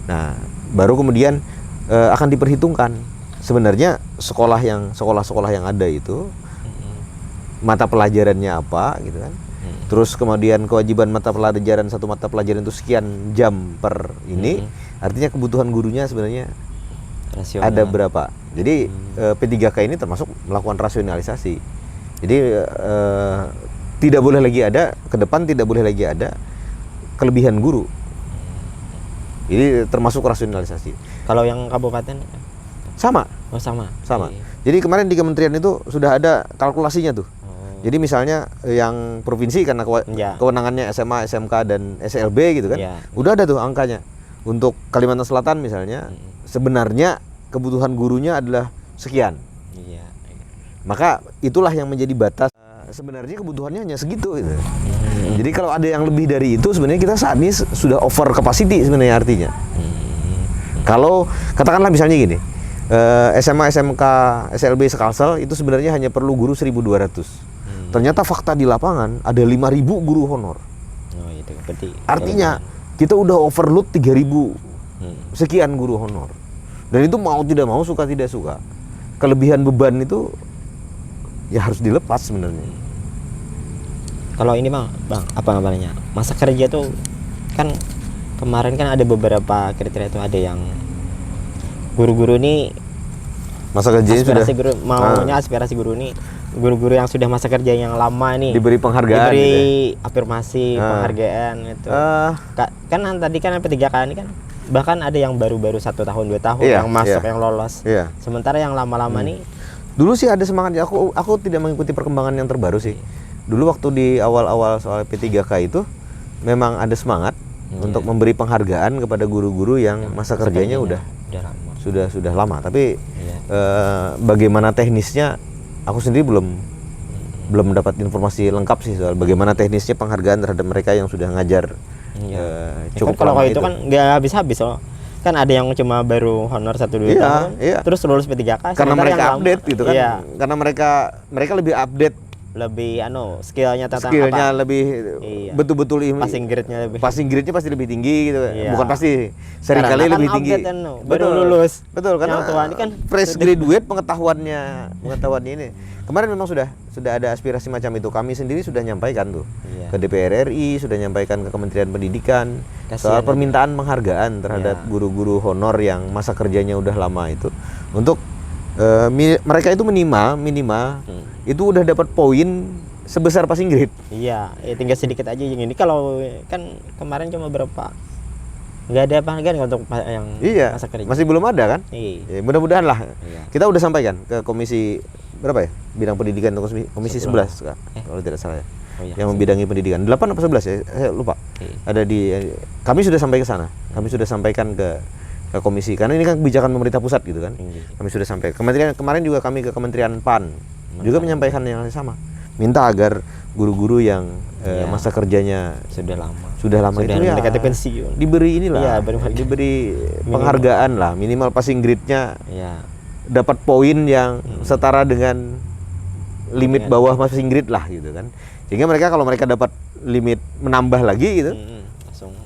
Nah, baru kemudian akan diperhitungkan sebenarnya sekolah-sekolah yang ada itu mata pelajarannya apa gitu kan. Terus kemudian kewajiban satu mata pelajaran itu sekian jam per ini. Artinya kebutuhan gurunya sebenarnya ada berapa. Jadi P3K ini termasuk melakukan rasionalisasi. Jadi tidak boleh lagi ada ke depan, tidak boleh lagi ada kelebihan guru. Jadi termasuk rasionalisasi. Kalau yang kabupaten sama. Oh, sama. Jadi kemarin di kementerian itu sudah ada kalkulasinya tuh. Jadi misalnya yang provinsi karena kewenangannya SMA, SMK dan SLB gitu kan. Udah ada tuh angkanya. Untuk Kalimantan Selatan misalnya sebenarnya kebutuhan gurunya adalah sekian. Maka itulah yang menjadi batas. Sebenarnya kebutuhannya hanya segitu gitu. Jadi kalau ada yang lebih dari itu sebenarnya kita saat ini sudah over capacity sebenarnya artinya. Kalau katakanlah misalnya gini, SMA, SMK, SLB, Sekalsel itu sebenarnya hanya perlu guru 1.200. Ternyata fakta di lapangan ada 5.000 guru honor. Oh, itu berarti Artinya kita udah overload 3.000 sekian guru honor. Dan itu mau tidak mau, suka tidak suka, kelebihan beban itu ya harus dilepas sebenarnya. Kalau ini Bang, apa namanya? Masa kerja tuh kan kemarin kan ada beberapa kriteria itu, ada yang guru-guru ini Masa kerjanya sudah guru maunya aspirasi guru ini, guru-guru yang sudah masa kerja yang lama ini diberi penghargaan, diberi gitu afirmasi, penghargaan itu. Kan tadi kan P3K ini kan bahkan ada yang baru-baru 1 tahun 2 tahun yang masuk, yang lolos. Sementara yang lama-lama nih dulu sih ada semangat. Aku tidak mengikuti perkembangan yang terbaru sih. Dulu waktu di awal-awal soal P3K itu memang ada semangat untuk memberi penghargaan kepada guru-guru yang masa kerjanya udah lama. Sudah lama. Tapi bagaimana teknisnya aku sendiri belum mendapat informasi lengkap sih soal bagaimana teknisnya penghargaan terhadap mereka yang sudah ngajar cukup kan, kalau lama itu kan nggak habis-habis loh. Kan ada yang cuma baru honor 1-2 tahun, terus lulus P3K. Karena mereka update gitu kan. Karena mereka lebih update, lebih skillnya tentang skillnya apa? lebih betul-betul ini. Passing grade-nya pasti lebih tinggi gitu. Bukan pasti, seringkali kan lebih tinggi. Baru lulus. Betul, karena kan fresh graduate pengetahuannya ini. Kemarin memang sudah ada aspirasi macam itu. Kami sendiri sudah nyampaikan tuh ke DPR RI, sudah nyampaikan ke Kementerian Pendidikan soal permintaan penghargaan terhadap guru-guru honor yang masa kerjanya udah lama itu. Untuk mereka itu minimal itu udah dapat poin sebesar passing grade. Iya, tinggal sedikit aja yang ini. Kalau kan kemarin cuma berapa? Nggak ada penghargaan untuk yang masa kerja. Masih belum ada kan? Iya. Mudah-mudahan lah. Kita udah sampaikan ke komisi berapa ya? Bidang pendidikan, komisi 11 kalau tidak salah ya. Yang membidangi pendidikan. 8 apa 11 ya? Saya lupa. Ada kami sudah sampai ke sana. Kami sudah sampaikan ke komisi, karena ini kan kebijakan pemerintah pusat gitu kan. Kami sudah sampai. Kemarin juga kami ke Kementerian PAN juga menyampaikan yang sama. Minta agar guru-guru yang masa kerjanya sudah lama itu ya pensiun, diberi inilah, diberi penghargaan lah, minimal passing grade-nya dapat poin yang setara dengan limit bawah passing grade lah gitu kan. Sehingga kalau mereka dapat limit menambah lagi gitu,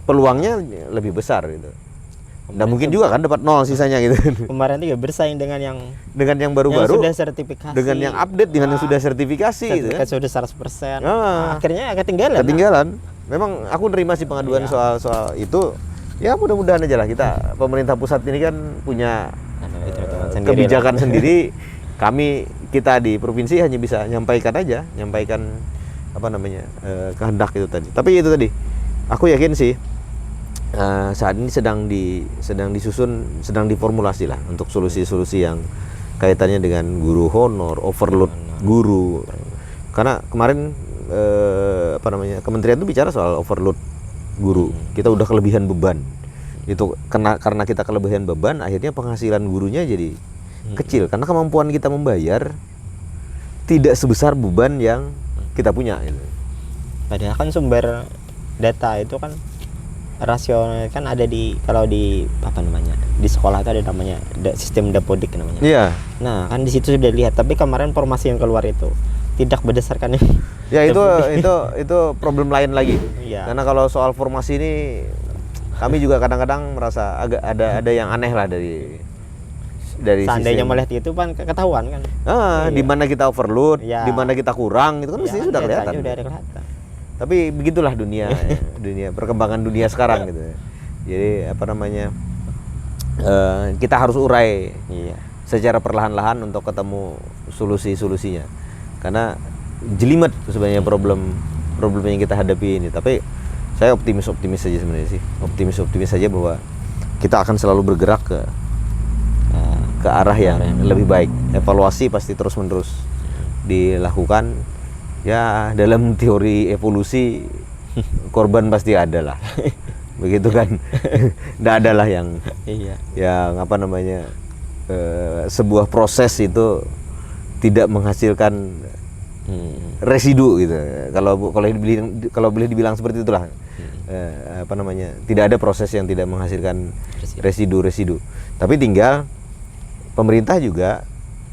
peluangnya lebih besar gitu. Dan mungkin juga kan dapat 0 sisanya gitu. Kemarin juga bersaing dengan yang baru-baru, yang sudah sertifikasi, dengan yang update, dengan yang sudah sertifikasi gitu kan. Sudah 100%. Akhirnya ketinggalan. Memang aku nerima sih pengaduan soal itu. Ya mudah-mudahan aja lah, kita pemerintah pusat ini kan punya kebijakan sendiri. Kita di provinsi hanya bisa nyampaikan kehendak itu tadi. Tapi itu tadi, aku yakin sih saat ini sedang disusun, sedang diformulasi lah untuk solusi-solusi yang kaitannya dengan guru honor, overload guru. Karena kemarin kementerian itu bicara soal overload guru. Kita udah kelebihan beban. Itu karena kita kelebihan beban, akhirnya penghasilan gurunya jadi kecil karena kemampuan kita membayar tidak sebesar beban yang kita punya gitu. Padahal kan sumber data itu kan rasional kan ada di di sekolah itu ada namanya sistem Dapodik namanya. Iya. Nah, kan di situ sudah lihat, tapi kemarin informasi yang keluar itu tidak berdasarkan ya itu problem lain lagi. Karena kalau soal formasi ini kami juga kadang-kadang merasa agak ada yang aneh lah dari seandainya melihat itu kan ketahuan kan. Di mana kita overload, di mana kita kurang, itu kan mesti sudah kelihatan. Tapi begitulah dunia perkembangan dunia sekarang gitu. Jadi kita harus urai secara perlahan-lahan untuk ketemu solusinya. Karena jelimet sebenarnya problem yang kita hadapi ini. Tapi saya optimis saja sebenarnya sih. Optimis saja bahwa kita akan selalu bergerak ke arah yang lebih baik. Evaluasi pasti terus-menerus dilakukan. Ya, dalam teori evolusi korban pasti ada lah. Begitu kan. Nggak ada lah yang sebuah proses itu tidak menghasilkan residu gitu. Kalau boleh dibilang seperti itulah. Tidak ada proses yang tidak menghasilkan residu. Tapi tinggal pemerintah juga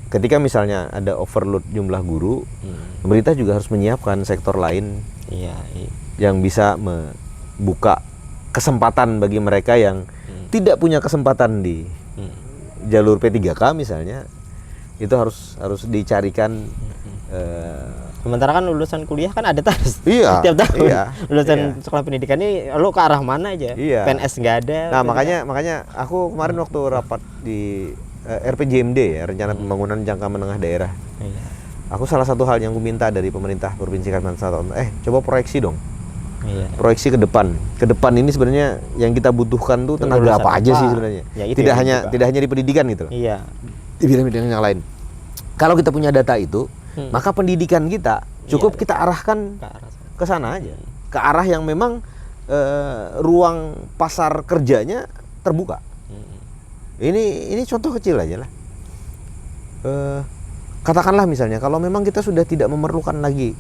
ketika misalnya ada overload jumlah guru, pemerintah juga harus menyiapkan sektor lain yang bisa membuka kesempatan bagi mereka yang tidak punya kesempatan di jalur P3K misalnya. Itu harus dicarikan. Sementara kan lulusan kuliah kan ada terus Iya, tiap tahun. iya, Lulusan iya. sekolah pendidikan ini lo ke arah mana aja? Iya. PNS nggak ada. Nah, makanya aku kemarin waktu rapat di RPJMD ya, Rencana Pembangunan Jangka Menengah Daerah. Iya. Aku salah satu hal yang ku minta dari pemerintah Provinsi Kalimantan Selatan, coba proyeksi dong. Iya. Proyeksi ke depan. Ke depan ini sebenarnya yang kita butuhkan tuh tenaga Lulusan apa aja apa? sih sebenarnya. Ya, itu tidak yang hanya di pendidikan gitu loh. Iya. Di bidang-bidang yang lain. Kalau kita punya data itu, maka pendidikan kita cukup kita arahkan ke sana aja. Ke arah yang memang ruang pasar kerjanya terbuka. Ini contoh kecil aja lah. Katakanlah misalnya kalau memang kita sudah tidak memerlukan lagi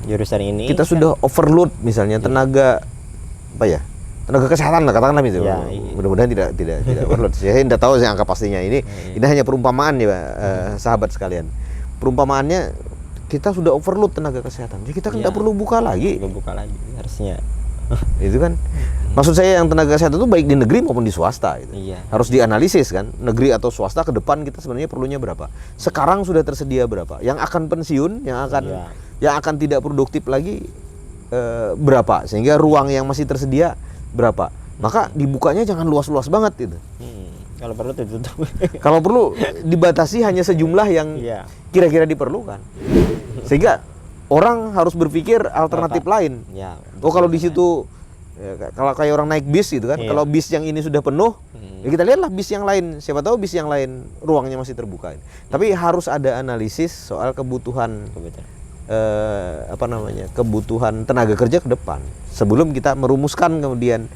jurusan ini, kita sudah overload misalnya tenaga kesehatan lah katakanlah gitu. Ya, Mudah-mudahan tidak overload. Saya tidak tahu sih angka pastinya ini. Ini hanya perumpamaan ya, sahabat sekalian. Perumpamaannya kita sudah overload tenaga kesehatan. Jadi kita kan tidak perlu buka lagi. Harusnya. Itu kan. Maksud saya yang tenaga kesehatan itu baik di negeri maupun di swasta gitu. Iya. Harus dianalisis kan, negeri atau swasta ke depan kita sebenarnya perlunya berapa. Sekarang sudah tersedia berapa. Yang akan pensiun, yang akan tidak produktif lagi berapa. Sehingga ruang yang masih tersedia berapa. Maka dibukanya jangan luas-luas banget gitu. Kalau perlu ditutup. Kalau perlu dibatasi hanya sejumlah yang kira-kira diperlukan. Sehingga orang harus berpikir alternatif lain. Ya, kalau di situ kalau kayak orang naik bis gitu kan, kalau bis yang ini sudah penuh, ya kita lihatlah bis yang lain. Siapa tahu bis yang lain ruangnya masih terbuka. Tapi harus ada analisis soal kebutuhan kebutuhan tenaga kerja ke depan sebelum kita merumuskan kemudian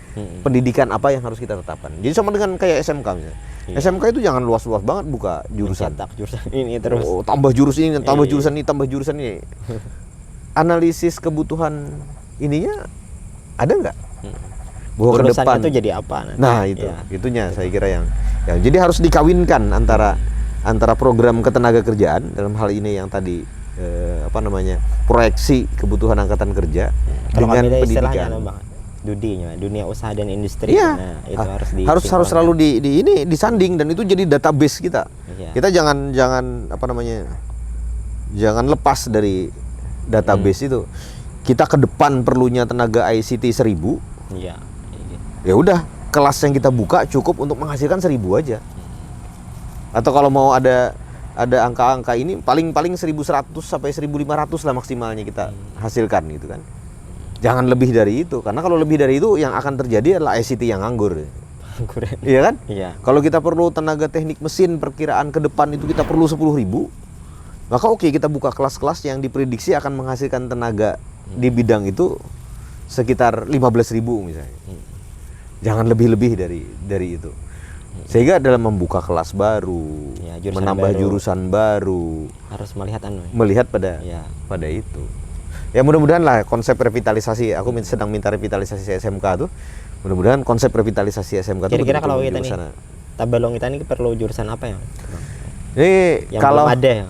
pendidikan apa yang harus kita tetapkan. Jadi sama dengan kayak SMK misalnya. SMK itu jangan luas-luas banget buka jurusan. Jurusan ini terus. Tambah jurusan ini, tambah jurusan ini, tambah jurusan ini. Analisis kebutuhan ininya ada nggak? Bahwa ke depan itu jadi apa? Nanti? Nah itu, itunya saya kira yang jadi harus dikawinkan antara program ketenaga kerjaan dalam hal ini yang tadi proyeksi kebutuhan angkatan kerja dengan pendidikan. Dunia usaha dan industri. Iya. Nah, itu harus selalu disanding dan itu jadi database kita. Kita jangan lepas dari database itu. Kita ke depan perlunya tenaga ICT 1000. Iya. Ya udah, kelas yang kita buka cukup untuk menghasilkan 1000 aja. Atau kalau mau ada angka-angka ini paling 1.100 sampai 1.500 lah maksimalnya kita hasilkan gitu kan. Jangan lebih dari itu, karena kalau lebih dari itu yang akan terjadi adalah ICT yang nganggur. Iya kan? Iya. Kalau kita perlu tenaga teknik mesin, perkiraan ke depan itu kita perlu 10.000, maka oke, kita buka kelas-kelas yang diprediksi akan menghasilkan tenaga di bidang itu sekitar 15.000 misalnya. Jangan lebih-lebih dari itu. Sehingga dalam membuka kelas baru, menambah jurusan baru, harus melihat pada itu. Ya mudah-mudahan lah konsep revitalisasi, aku sedang minta revitalisasi SMK tuh. Mudah-mudahan konsep revitalisasi SMK itu kira-kira kalau kita nih Tabalong kita ini perlu jurusan apa ya? Ini yang belum ada ya?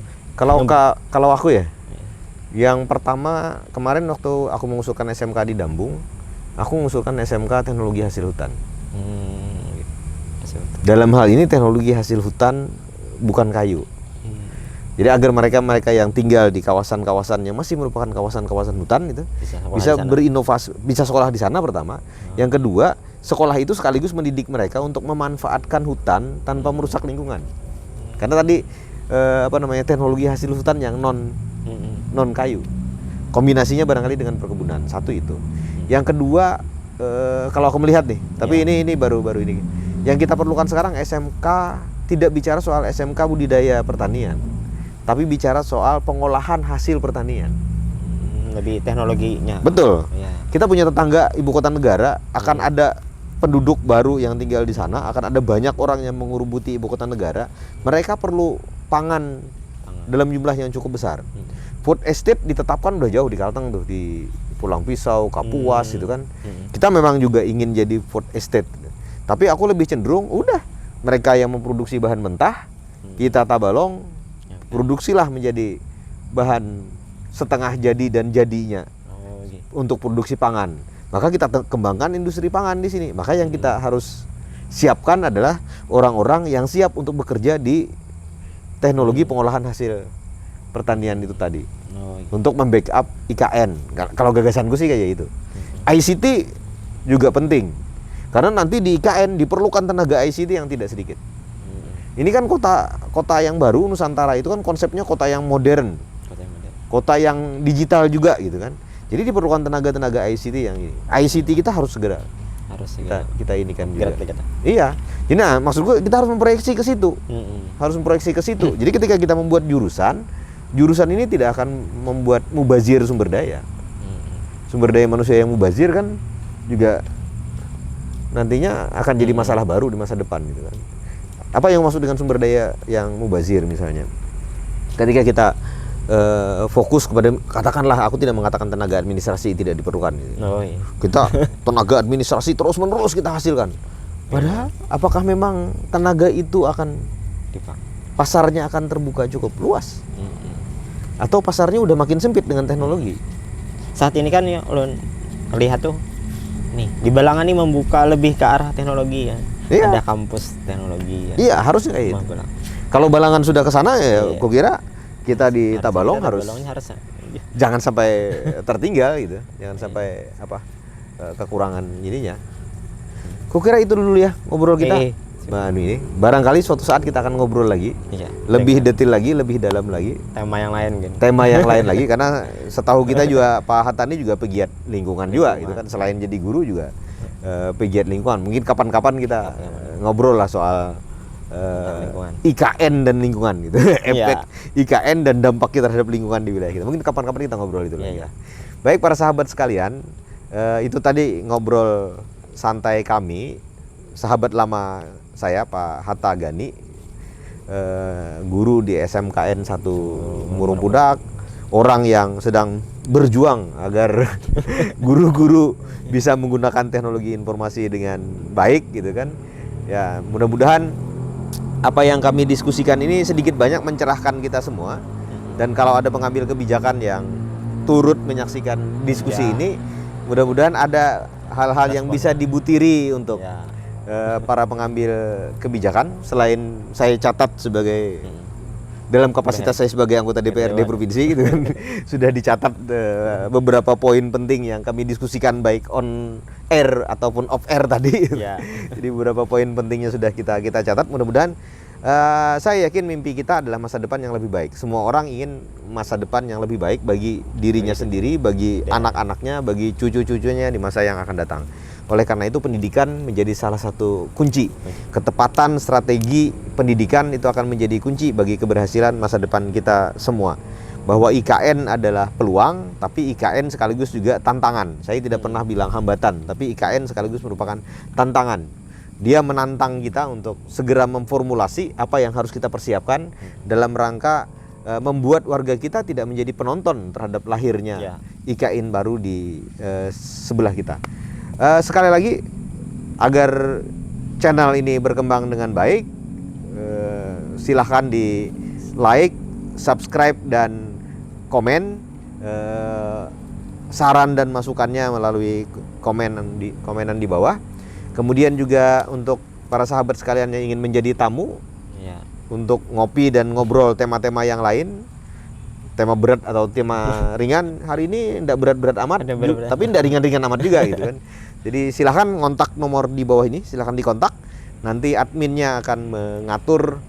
Kalau aku ya, yang pertama kemarin waktu aku mengusulkan SMK di Dambung, aku mengusulkan SMK Teknologi Hasil Hutan. Dalam hal ini teknologi hasil hutan bukan kayu. Jadi agar mereka yang tinggal di kawasan-kawasan yang masih merupakan kawasan-kawasan hutan itu bisa berinovasi, bisa sekolah di sana pertama. Yang kedua, sekolah itu sekaligus mendidik mereka untuk memanfaatkan hutan tanpa merusak lingkungan. Karena tadi teknologi hasil hutan yang non kayu. Kombinasinya barangkali dengan perkebunan. Satu itu. Yang kedua, kalau aku melihat nih, tapi ini baru ini. Yang kita perlukan sekarang SMK tidak bicara soal SMK budidaya pertanian, tapi bicara soal pengolahan hasil pertanian. Lebih teknologinya. Betul. Ya. Kita punya tetangga ibu kota negara, akan ada penduduk baru yang tinggal di sana, akan ada banyak orang yang mengurubuti ibu kota negara. Mereka perlu pangan dalam jumlah yang cukup besar. Food estate ditetapkan udah jauh di Kalteng tuh, di Pulang Pisau, Kapuas itu kan. Kita memang juga ingin jadi food estate. Tapi aku lebih cenderung udah mereka yang memproduksi bahan mentah, kita Tabalong Produksilah menjadi bahan setengah jadi dan jadinya untuk produksi pangan. Maka kita kembangkan industri pangan di sini. Maka yang kita harus siapkan adalah orang-orang yang siap untuk bekerja di teknologi pengolahan hasil pertanian itu tadi. Untuk membackup IKN. Kalau gagasanku sih kayak gitu. ICT juga penting. Karena nanti di IKN diperlukan tenaga ICT yang tidak sedikit. Ini kan kota yang baru, Nusantara itu kan konsepnya kota yang modern. Kota yang digital juga gitu kan. Jadi diperlukan tenaga-tenaga ICT yang ini. ICT kita harus segera kita ini kan juga. Iya. Jadi nah, maksud gue kita harus memproyeksi ke situ. Harus memproyeksi ke situ. Jadi ketika kita membuat jurusan ini tidak akan membuat mubazir sumber daya. Sumber daya manusia yang mubazir kan juga nantinya akan jadi masalah baru di masa depan gitu kan. Apa yang maksud dengan sumber daya yang mubazir misalnya? Ketika kita fokus kepada, katakanlah aku tidak mengatakan tenaga administrasi tidak diperlukan gitu. Kita tenaga administrasi terus-menerus kita hasilkan. Padahal apakah memang tenaga itu akan pasarnya akan terbuka cukup luas? Atau pasarnya udah makin sempit dengan teknologi? Saat ini kan ya lo lihat tuh nih di Balangan nih membuka lebih ke arah teknologi ya. Iya. Ada kampus teknologi ya. Iya, harusnya kayak gitu. Kalau Balangan sudah ke sana ya, kukira kita di Tabalong harus jangan sampai tertinggal gitu. Jangan sampai kekurangan ininya. Kukira itu dulu ya ngobrol kita. Ini barangkali suatu saat kita akan ngobrol lagi, lebih detail lagi, lebih dalam lagi, tema yang lain kan. Tema yang lain lagi, karena setahu kita juga Pak Hatta ini juga pegiat lingkungan juga, gitu kan. Selain jadi guru juga pegiat lingkungan. Mungkin kapan-kapan kita ngobrol lah soal IKN dan lingkungan gitu, efek IKN dan dampaknya terhadap lingkungan di wilayah kita. Mungkin kapan-kapan kita ngobrol itu lagi. Baik para sahabat sekalian, itu tadi ngobrol santai kami, sahabat lama saya Pak Hatta Gani, guru di SMKN 1 Murung Pudak, orang yang sedang berjuang agar guru-guru bisa menggunakan teknologi informasi dengan baik gitu kan. Ya, mudah-mudahan apa yang kami diskusikan ini sedikit banyak mencerahkan kita semua. Dan kalau ada pengambil kebijakan yang turut menyaksikan diskusi ini, mudah-mudahan ada hal-hal yang bisa dibutiri untuk para pengambil kebijakan. Selain saya catat sebagai dalam kapasitas saya sebagai anggota DPRD provinsi gitu kan, sudah dicatat beberapa poin penting yang kami diskusikan baik on air ataupun off air tadi. Jadi beberapa poin pentingnya sudah kita catat. Mudah-mudahan saya yakin mimpi kita adalah masa depan yang lebih baik. Semua orang ingin masa depan yang lebih baik bagi dirinya sendiri, bagi anak-anaknya, bagi cucu-cucunya di masa yang akan datang. Oleh karena itu pendidikan menjadi salah satu kunci. Ketepatan strategi pendidikan itu akan menjadi kunci bagi keberhasilan masa depan kita semua. Bahwa IKN adalah peluang, tapi IKN sekaligus juga tantangan. Saya tidak pernah bilang hambatan, tapi IKN sekaligus merupakan tantangan. Dia menantang kita untuk segera memformulasi apa yang harus kita persiapkan dalam rangka membuat warga kita tidak menjadi penonton terhadap lahirnya IKN baru di sebelah kita. Sekali lagi, agar channel ini berkembang dengan baik, silahkan di like, subscribe, dan komen. Saran dan masukannya melalui komenan di bawah. Kemudian juga untuk para sahabat sekalian yang ingin menjadi tamu, untuk ngopi dan ngobrol tema-tema yang lain, tema berat atau tema ringan. Hari ini tidak berat-berat amat, tapi tidak ringan-ringan amat juga gitu kan. Jadi silahkan kontak nomor di bawah ini, silahkan dikontak. Nanti adminnya akan mengatur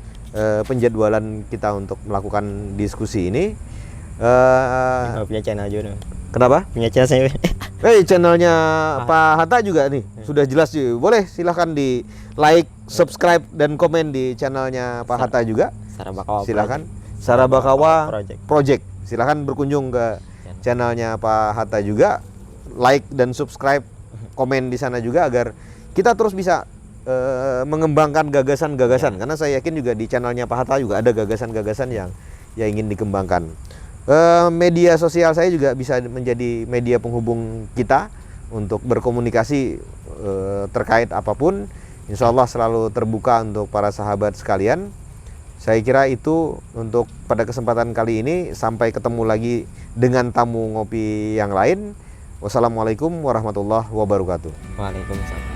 penjadwalan kita untuk melakukan diskusi ini. Punya channel juga. Kenapa? Punya channel saya. Channelnya Pak Hatta juga nih, sudah jelas sih. Boleh silahkan di like, subscribe, dan komen di channelnya Pak Hatta juga. Silahkan. Sarabakawa Project. Silahkan berkunjung ke channelnya Pak Hatta juga, like dan subscribe, komen di sana juga agar kita terus bisa mengembangkan gagasan-gagasan. Karena saya yakin juga di channelnya Pak Hatta juga ada gagasan-gagasan yang ingin dikembangkan. Media sosial saya juga bisa menjadi media penghubung kita untuk berkomunikasi terkait apapun. Insya Allah selalu terbuka untuk para sahabat sekalian. Saya kira itu untuk pada kesempatan kali ini. Sampai ketemu lagi dengan tamu ngopi yang lain. Wassalamualaikum warahmatullahi wabarakatuh. Waalaikumsalam.